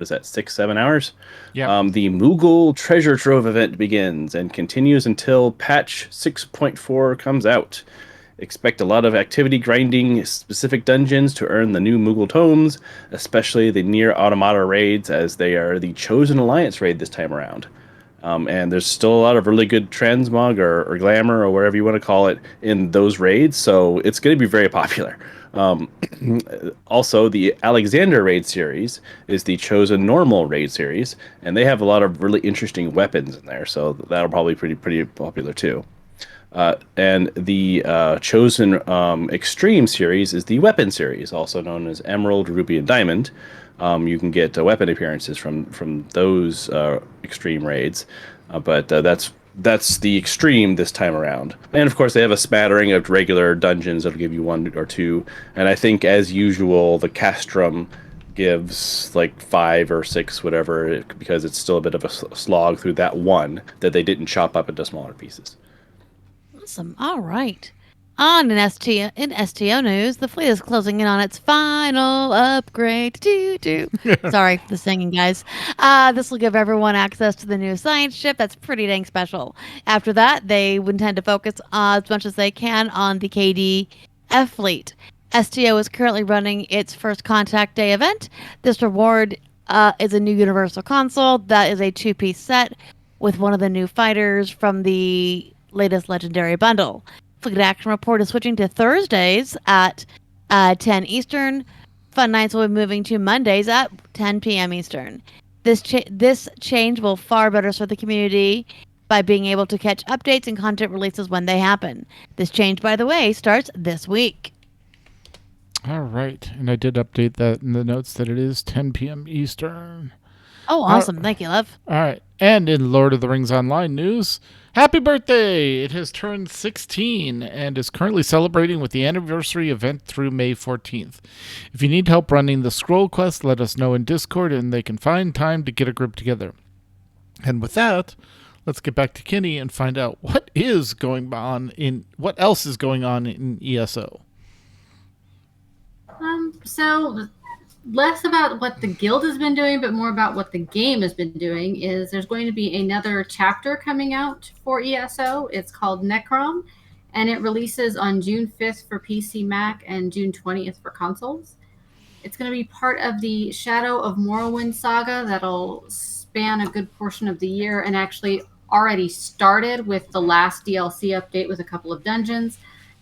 is that, 6-7 hours? Yeah. The Moogle Treasure Trove event begins and continues until patch 6.4 comes out. Expect a lot of activity grinding specific dungeons to earn the new Moogle tomes, especially the Near Automata raids, as they are the Chosen Alliance raid this time around. And there's still a lot of really good transmog or glamour or whatever you want to call it in those raids, so it's going to be very popular. Also, the Alexander raid series is the Chosen Normal raid series, and they have a lot of really interesting weapons in there, so that'll probably be pretty popular too. And the Chosen Extreme series is the Weapon series, also known as Emerald, Ruby, and Diamond. You can get weapon appearances from those extreme raids, but that's that's the extreme this time around. And of course, they have a smattering of regular dungeons that'll give you 1 or 2. And I think, as usual, the Castrum gives like 5 or 6, whatever, because it's still a bit of a slog through that one that they didn't chop up into smaller pieces. Awesome. All right. On in STO news, the fleet is closing in on its final upgrade. Sorry for the singing, guys. This will give everyone access to the new science ship. That's pretty dang special. After that, they intend to focus as much as they can on the KDF fleet. STO is currently running its first Contact Day event. This reward is a new Universal Console that is a 2-piece set with one of the new fighters from the latest Legendary Bundle. Fleet Action Report is switching to Thursdays at 10 Eastern. Fun Nights will be moving to Mondays at 10 p.m. Eastern. This change will far better serve the community by being able to catch updates and content releases when they happen. This change, by the way, starts this week. All right. And I did update that in the notes that it is 10 p.m. Eastern. Oh, awesome. Thank you, love. All right. And in Lord of the Rings Online news, happy birthday! It has turned 16 and is currently celebrating with the anniversary event through May 14th. If you need help running the scroll quest, let us know in Discord and they can find time to get a group together. And with that, let's get back to Kenny and find out what else is going on in ESO. So less about what the guild has been doing, but more about what the game has been doing. Is there's going to be another chapter coming out for ESO. It's called Necrom, and it releases on June 5th for PC, Mac, and June 20th for consoles. It's going to be part of the Shadow of Morrowind saga that'll span a good portion of the year, and actually already started with the last DLC update with a couple of dungeons.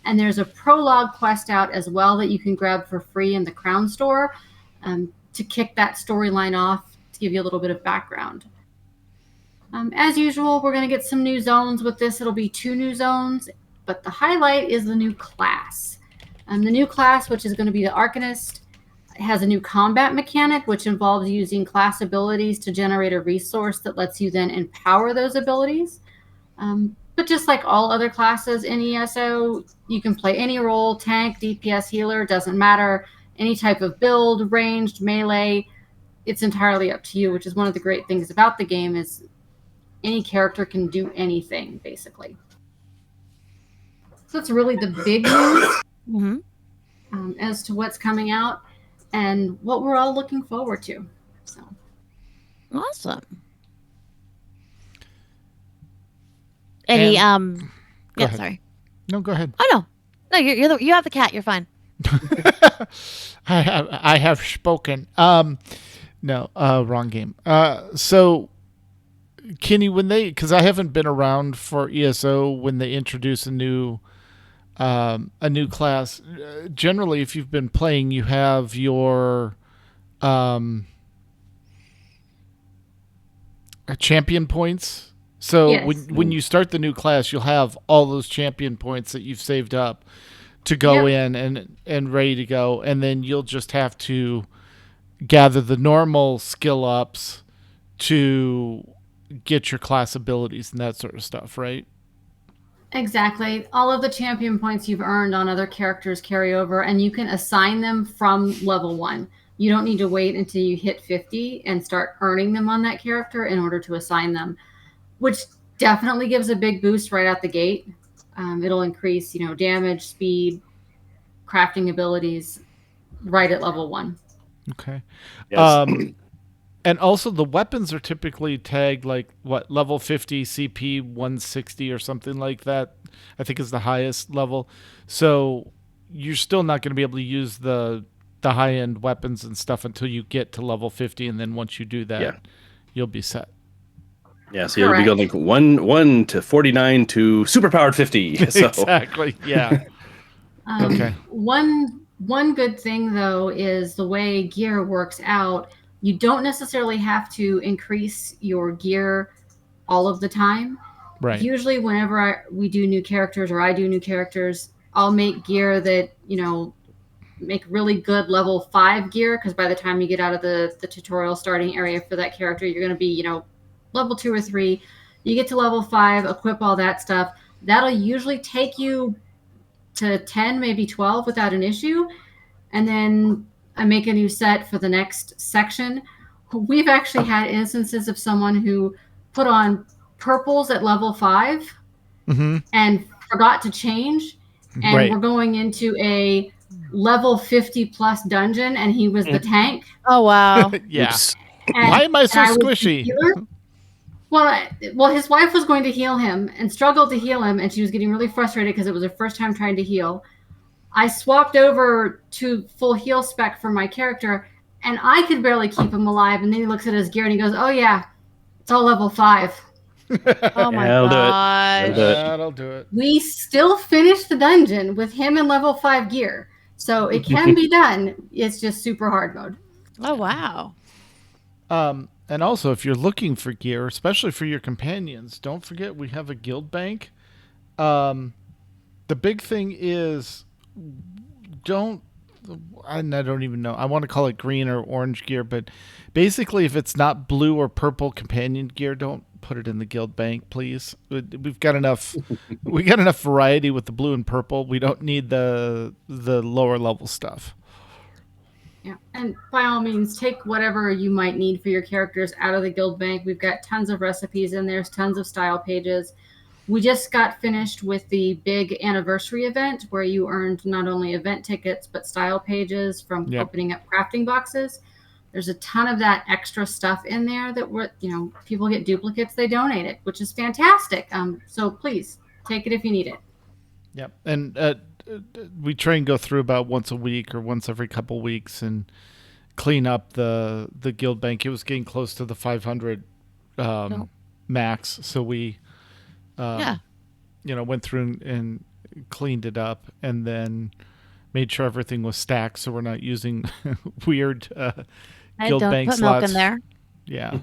And there's a prologue quest out as well that you can grab for free in the Crown Store to kick that storyline off, to give you a little bit of background. As usual, we're going to get some new zones with this. It'll be 2 new zones, but the highlight is the new class. The new class, which is going to be the Arcanist, has a new combat mechanic, which involves using class abilities to generate a resource that lets you then empower those abilities. But just like all other classes in ESO, you can play any role, tank, DPS, healer, doesn't matter. Any type of build, ranged, melee, it's entirely up to you, which is one of the great things about the game is any character can do anything, basically. So that's really the big news as to what's coming out and what we're all looking forward to. So awesome. Any Go ahead. sorry. No, go ahead. Oh no, you have the cat. You're fine. I have spoken. Wrong game. So Kenny, because I haven't been around for ESO when they introduce a new class. Generally, if you've been playing, you have your champion points. So yes. when you start the new class, you'll have all those champion points that you've saved up to go in and ready to go, and then you'll just have to gather the normal skill ups to get your class abilities and that sort of stuff, right? Exactly. All of the champion points you've earned on other characters carry over, and you can assign them from level 1. You don't need to wait until you hit 50 and start earning them on that character in order to assign them, which definitely gives a big boost right out the gate. It'll increase, damage, speed, crafting abilities right at level 1. Okay. Yes. And also the weapons are typically tagged like level 50 CP 160 or something like that. I think is the highest level. So you're still not going to be able to use the high-end weapons and stuff until you get to level 50, and then once you do that, you'll be set. Yeah, so you'll be going like 1 to 49 to superpowered 50. So. Exactly. Yeah. Okay. One good thing though is the way gear works out. You don't necessarily have to increase your gear all of the time. Right. Usually, whenever we do new characters or I do new characters, I'll make gear that make really good level 5 gear, because by the time you get out of the tutorial starting area for that character, you're going to be level 2 or 3. You get to level 5, equip all that stuff. That'll usually take you to 10, maybe 12 without an issue. And then I make a new set for the next section. We've actually had instances of someone who put on purples at level 5 and forgot to change. And we're going into a level 50 plus dungeon, and he was the tank. Oh, wow. Yeah. Oops. Why am I so squishy? Well, his wife was going to heal him and struggled to heal him, and she was getting really frustrated because it was her first time trying to heal. I swapped over to full heal spec for my character, and I could barely keep him alive. And then he looks at his gear and he goes, "Oh yeah, it's all level 5." Oh my That'll do it. gosh. That'll do it. We still finished the dungeon with him in level 5 gear, so it can be done. It's just super hard mode. Oh, wow. And also, if you're looking for gear, especially for your companions, don't forget we have a guild bank. The big thing is, I don't even know. I want to call it green or orange gear, but basically, if it's not blue or purple companion gear, don't put it in the guild bank, please. We've got enough. We got enough variety with the blue and purple. We don't need the lower level stuff. Yeah, and by all means, take whatever you might need for your characters out of the guild bank. We've got tons of recipes in there, tons of style pages. We just got finished with the big anniversary event where you earned not only event tickets, but style pages from opening up crafting boxes. There's a ton of that extra stuff in there that people get duplicates, they donate it, which is fantastic. So please take it if you need it. Yep. And we try and go through about once a week or once every couple weeks and clean up the guild bank. It was getting close to the 500 max, so we went through and cleaned it up and then made sure everything was stacked so we're not using weird guild bank slots. Don't put milk in there. Yeah.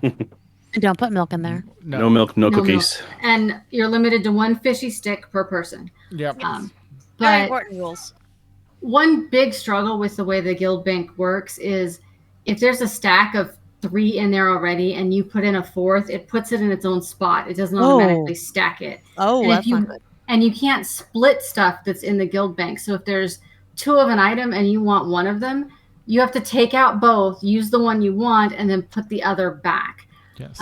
Don't put milk in there. No milk, no cookies. Milk. And you're limited to 1 fishy stick per person. Yep. Very important rules. One big struggle with the way the guild bank works is if there's a stack of 3 in there already and you put in a 4th, it puts it in its own spot. It doesn't automatically stack it. Oh, and that's not good. And you can't split stuff that's in the guild bank. So if there's 2 of an item and you want 1 of them, you have to take out both, use the one you want, and then put the other back. Yes.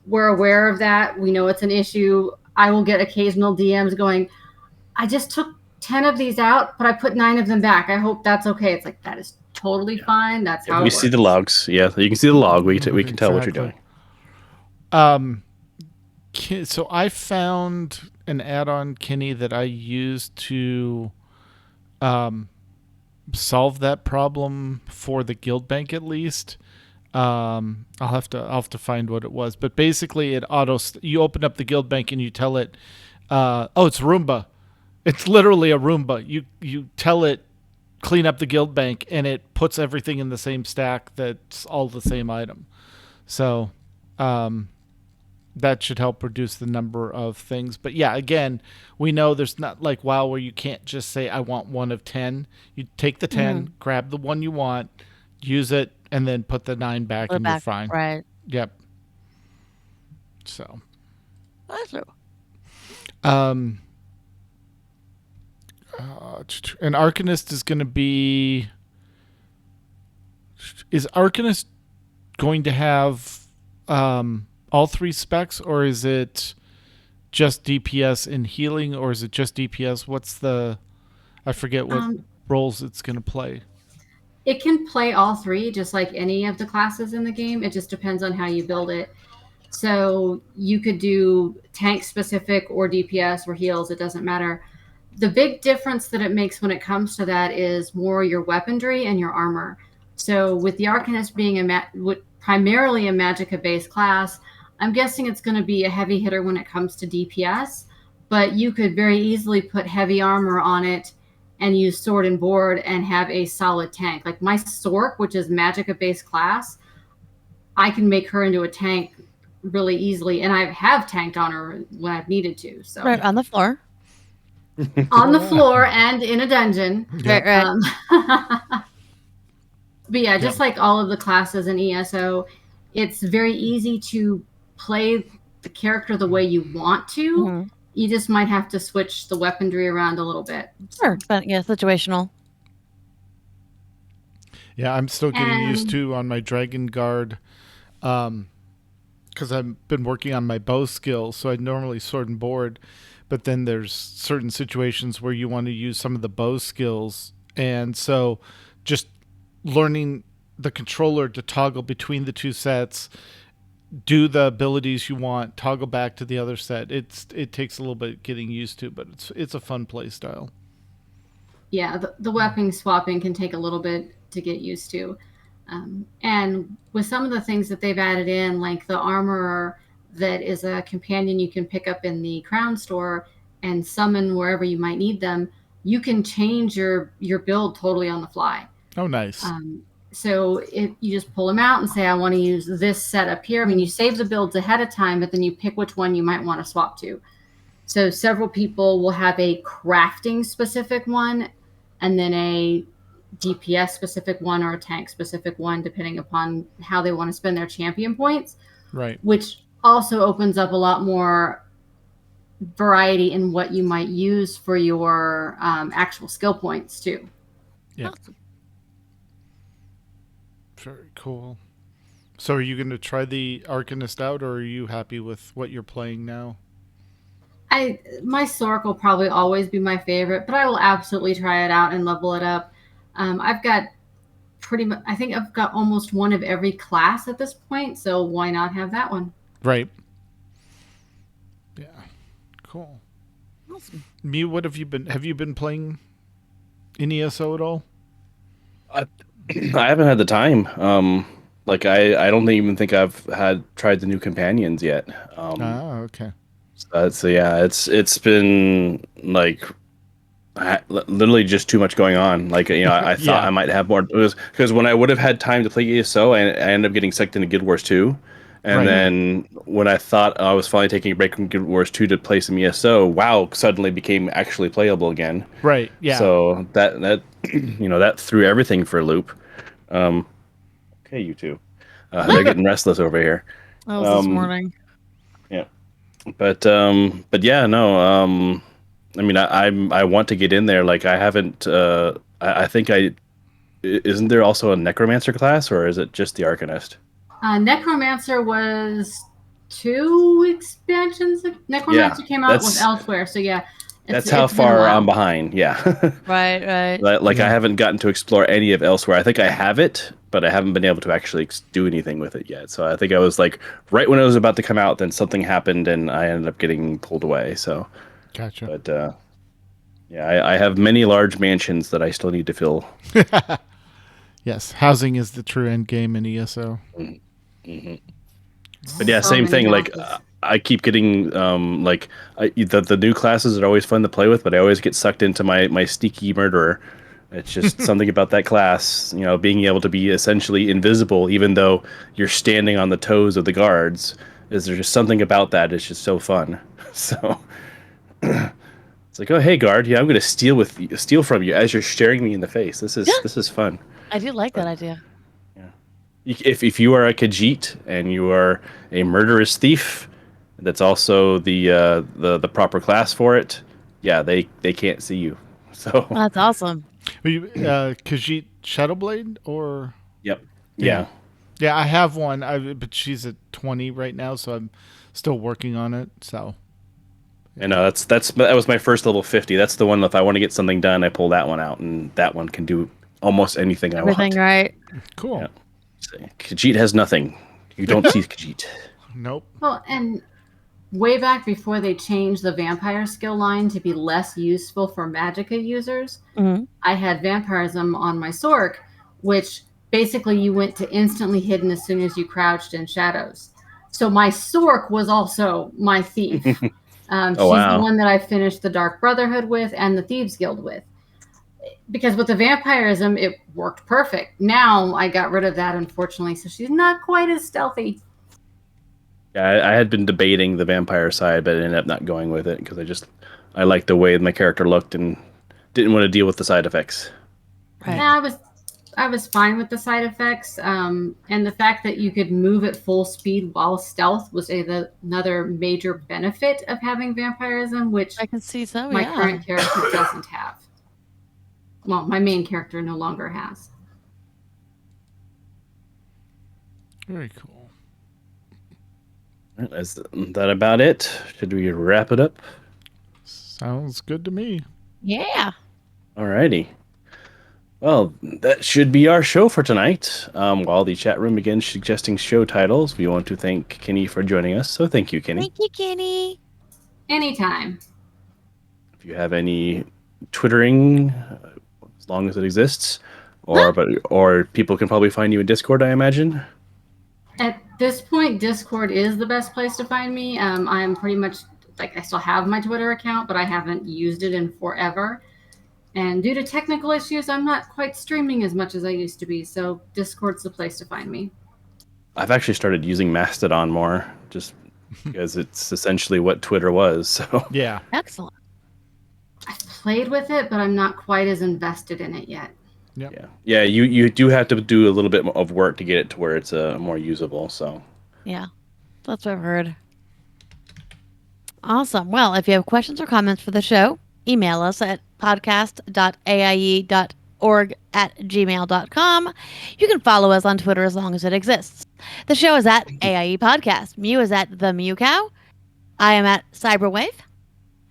We're aware of that. We know it's an issue. I will get occasional DMs going, "I just took 10 of these out, but I put 9 of them back. I hope that's okay." It's like, that is totally fine. That's how it works. We see the logs. Yeah, you can see the log. We can tell what you're doing. So I found an add-on, Kenny, that I used to solve that problem for the guild bank at least. I'll have to find what it was, but basically it you open up the guild bank and you tell it, it's Roomba. It's literally a Roomba. You tell it, clean up the guild bank, and it puts everything in the same stack that's all the same item. So that should help reduce the number of things. But yeah, again, we know there's not like WoW where you can't just say, I want 1 of 10. You take the 10, grab the one you want, use it, and then put the 9 back and you're fine. Right. Yep. So. That's true. An Arcanist is going to be... Is Arcanist going to have all 3 specs, or is it just DPS and healing, or is it just DPS? What's the... I forget what roles it's going to play. It can play all 3, just like any of the classes in the game. It just depends on how you build it. So you could do tank specific or DPS or heals. It doesn't matter. The big difference that it makes when it comes to that is more your weaponry and your armor. So with the Arcanist being primarily a Magicka-based class, I'm guessing it's going to be a heavy hitter when it comes to DPS, but you could very easily put heavy armor on it and use sword and board and have a solid tank. Like my Sork, which is Magicka-based class, I can make her into a tank really easily, and I have tanked on her when I've needed to. So right on the floor. On the floor and in a dungeon. Right. But yeah, just like all of the classes in ESO, it's very easy to play the character the way you want to. Mhm. You just might have to switch the weaponry around a little bit. Sure, but yeah, situational. Yeah, I'm still getting used And- to on my Dragon Guard, because I've been working on my bow skills. So I normally sword and board, but then there's certain situations where you want to use some of the bow skills, and so just learning the controller to toggle between the two sets, do the abilities you want, toggle back to the other set. It takes a little bit getting used to, but it's a fun play style. Yeah, the weapon swapping can take a little bit to get used to. And with some of the things that they've added in, like the armorer that is a companion you can pick up in the crown store and summon wherever you might need them, you can change your build totally on the fly. Oh, nice. So if you just pull them out and say, I want to use this set up here. I mean, you save the builds ahead of time, but then you pick which one you might want to swap to. So several people will have a crafting specific one and then a DPS specific one or a tank specific one, depending upon how they want to spend their champion points, Right. which also opens up a lot more variety in what you might use for your actual skill points too. Yeah. Very cool. So are you going to try the Arcanist out, or are you happy with what you're playing now? My Sork will probably always be my favorite, but I will absolutely try it out and level it up. I've got pretty much, I think I've got almost one of every class at this point, so why not have that one? Right. Yeah. Cool. Awesome. Mew, what have you been playing in ESO at all? I haven't had the time. Like I don't even think I've tried the new companions yet. Okay. So yeah, it's been like literally just too much going on. Like, you know, I thought Yeah. I might have more. It was because when I would have had time to play ESO, I ended up getting sucked into Guild Wars 2. And Right. then when I thought I was finally taking a break from Guild Wars 2 to play some ESO, WoW suddenly became actually playable again. Right. Yeah. So that you know, that threw everything for a loop. Okay, you two. They're getting restless over here. That was this morning. Yeah. But yeah, no. I mean, I want to get in there. Like, I haven't. I think isn't there also a Necromancer class, or is it just the Arcanist? Necromancer was 2 expansions. Necromancer came out with Elsewhere, so yeah. That's how far I'm behind. Yeah. Right. Like I haven't gotten to explore any of Elsewhere. I think I have it, but I haven't been able to actually do anything with it yet. So I think I was like right when it was about to come out, then something happened, and I ended up getting pulled away. So. Gotcha. But yeah, I have many large mansions that I still need to fill. Yes, housing is the true end game in ESO. Mm-hmm. But yeah, So same many thing. Like houses. I keep getting the new classes are always fun to play with, but I always get sucked into my sneaky murderer. It's just something about that class, you know, being able to be essentially invisible, even though you're standing on the toes of the guards. Is there just something about that? It's just so fun. So. It's like, oh hey guard, yeah, I'm gonna steal from you as you're staring me in the face. This is fun. I do like that idea. If you are a Khajiit and you are a murderous thief, that's also the proper class for it. Yeah, they can't see you. So That's awesome. Are you Khajiit Shadowblade or? yep, yeah. Yeah, I have one, but she's at 20 right now, so I'm still working on it. So. I know that was my first level 50. That's the one. If I want to get something done, I pull that one out, and that one can do almost anything I want. Everything right. Cool. Yeah. Khajiit has nothing. You don't see Khajiit. Nope. Well, and way back before they changed the vampire skill line to be less useful for magicka users, Mhm. I had vampirism on my Sork, which basically you went to instantly hidden as soon as you crouched in shadows. So my Sork was also my thief. She's wow. the one that I finished the Dark Brotherhood with and the Thieves Guild with. Because with the vampirism, it worked perfect. Now I got rid of that, unfortunately, so she's not quite as stealthy. Yeah, I had been debating the vampire side, but I ended up not going with it because I liked the way my character looked and didn't want to deal with the side effects. Right. Yeah, I was was fine with the side effects, and the fact that you could move at full speed while stealth was another major benefit of having vampirism, which I can see so. my Yeah. current character doesn't have. Well, my main character no longer has. Very cool. All right, is that about it? Should we wrap it up? Sounds good to me. Yeah. Alrighty. Well, that should be our show for tonight. While the chat room begins suggesting show titles, we want to thank Kenny for joining us. So thank you, Kenny. Thank you, Kenny. Anytime. If you have any twittering, as long as it exists, or people can probably find you in Discord, I imagine. At this point, Discord is the best place to find me. I'm pretty much I still have my Twitter account, but I haven't used it in forever. And due to technical issues, I'm not quite streaming as much as I used to be. So Discord's the place to find me. I've actually started using Mastodon more, just because it's essentially what Twitter was. So Yeah. Excellent. I've played with it, but I'm not quite as invested in it yet. yeah, you do have to do a little bit of work to get it to where it's more usable. So Yeah. That's what I've heard. Awesome. Well, if you have questions or comments for the show, email us at podcast.aie.org@gmail.com. You can follow us on Twitter as long as it exists. The show is at AIE Podcast. Mew is at The Mew Cow. I am at Cyberwave.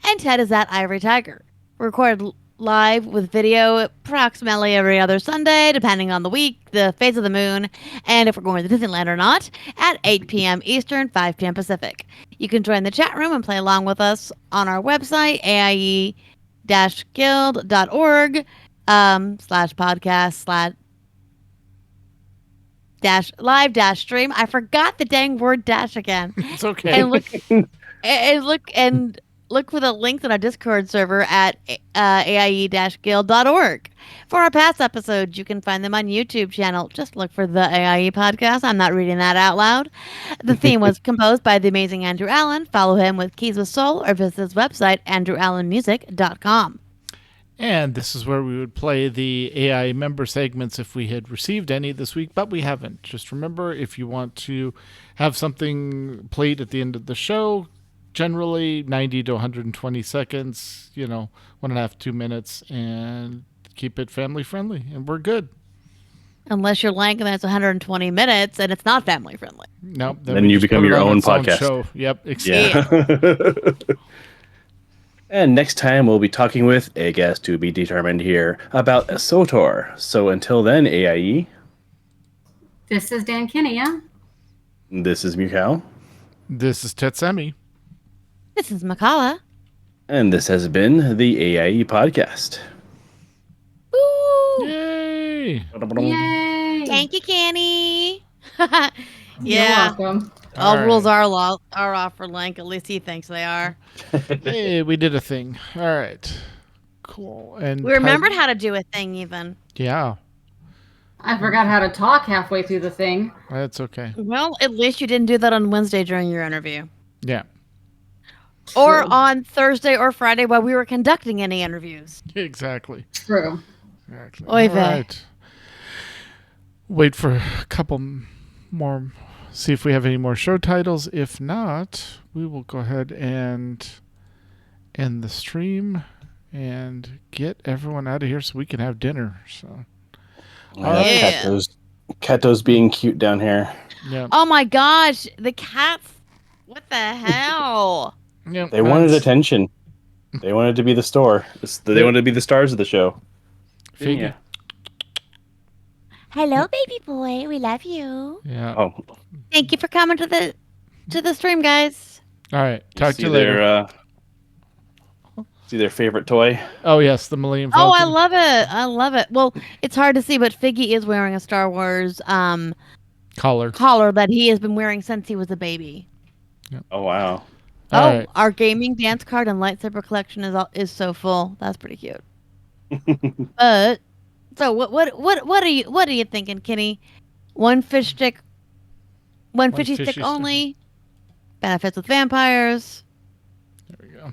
And Ted is at Ivory Tiger. We record live with video approximately every other Sunday, depending on the week, the phase of the moon, and if we're going to Disneyland or not, at 8 p.m. Eastern, 5 p.m. Pacific. You can join the chat room and play along with us on our website, AIE-guild.org /podcast /live stream. I forgot the dang word dash again. It's okay. And look for the links on our Discord server at AIE-guild.org. For our past episodes, you can find them on YouTube channel. Just look for the AIE Podcast. I'm not reading that out loud. The theme was composed by the amazing Andrew Allen. Follow him with Keys with Soul or visit his website, andrewallenmusic.com. And this is where we would play the AI member segments if we had received any this week, but we haven't. Just remember, if you want to have something played at the end of the show, generally 90 to 120 seconds, 1.5, 2 minutes, and keep it family friendly, and we're good. Unless you're Lank and that's 120 minutes and it's not family friendly. No, then we you just become put it your on own its podcast. Show. Yep, exactly. yeah. And next time we'll be talking with a guest to be determined here about SOTOR. So until then, AIE. This is Dan Kinney, yeah? This is Mikau. This is Tetsemi. This is Makala. And this has been the AIE Podcast. Woo! Yay! Yay! Thank you, Kenny. You're Yeah. welcome. All All rules right. are off for Lank. At least he thinks they are. Hey, we did a thing. All right. Cool. And We remembered how to do a thing even. Yeah, I forgot how to talk halfway through the thing. that's okay. Well, at least you didn't do that on Wednesday during your interview. Yeah, Or True. on Thursday or Friday while we were conducting any interviews. exactly. True. Exactly. Oy All vey. right. Wait for a couple more. See if we have any more show titles. If not, we will go ahead and end the stream and get everyone out of here so we can have dinner. So, Yeah. Kato's being cute down here. yeah. Oh my gosh, the cats. What the hell? Yeah, They wanted that's- attention. They wanted to be the store. They wanted to be the stars of the show. Figgy. Yeah. Hello, baby boy. We love you. Yeah. Oh, Thank you for coming to the stream, guys. All right. Talk to see you later. See their favorite toy. Oh, yes. The Millennium Oh, Falcon. I love it. I love it. Well, it's hard to see, but Figgy is wearing a Star Wars Collar. collar that he has been wearing since he was a baby. Oh wow. All Oh, right. our gaming dance card and lightsaber collection is so full. That's pretty cute. So what are you thinking, Kenny? One fishy stick fishy stick. only. Benefits with vampires. There we go.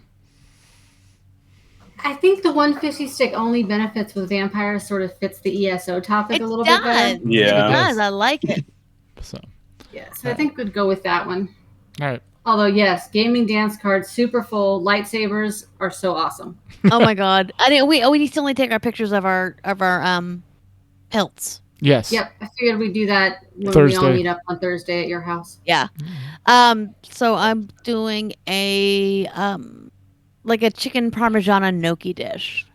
I think the 150 stick only benefits with vampires sort of fits the ESO topic It a little does. bit better. Yeah. It does. I like it. So, Yeah, so I think we'd go with that one. all right. Although, yes, gaming dance cards, super full. Lightsabers are so awesome. Oh my god! I didn't. We need to only take our pictures of our pelts. Yes. Yep, I figured we'd do that when we Thursday. all meet up on Thursday at your house. Yeah. So I'm doing a like a chicken parmigiana gnocchi dish.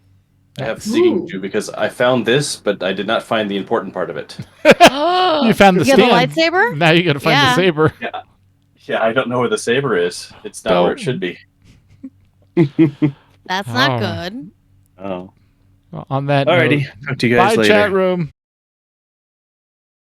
I have digging Ooh. to because I found this, but I did not find the important part of it. You found the You have a stand. lightsaber? Now you got to find Yeah. the saber. Yeah, I don't know where the saber is. It's not where it should be. That's not Oh. good. Oh. Well, on that Alrighty. note, Talk to you guys bye, later. chat room.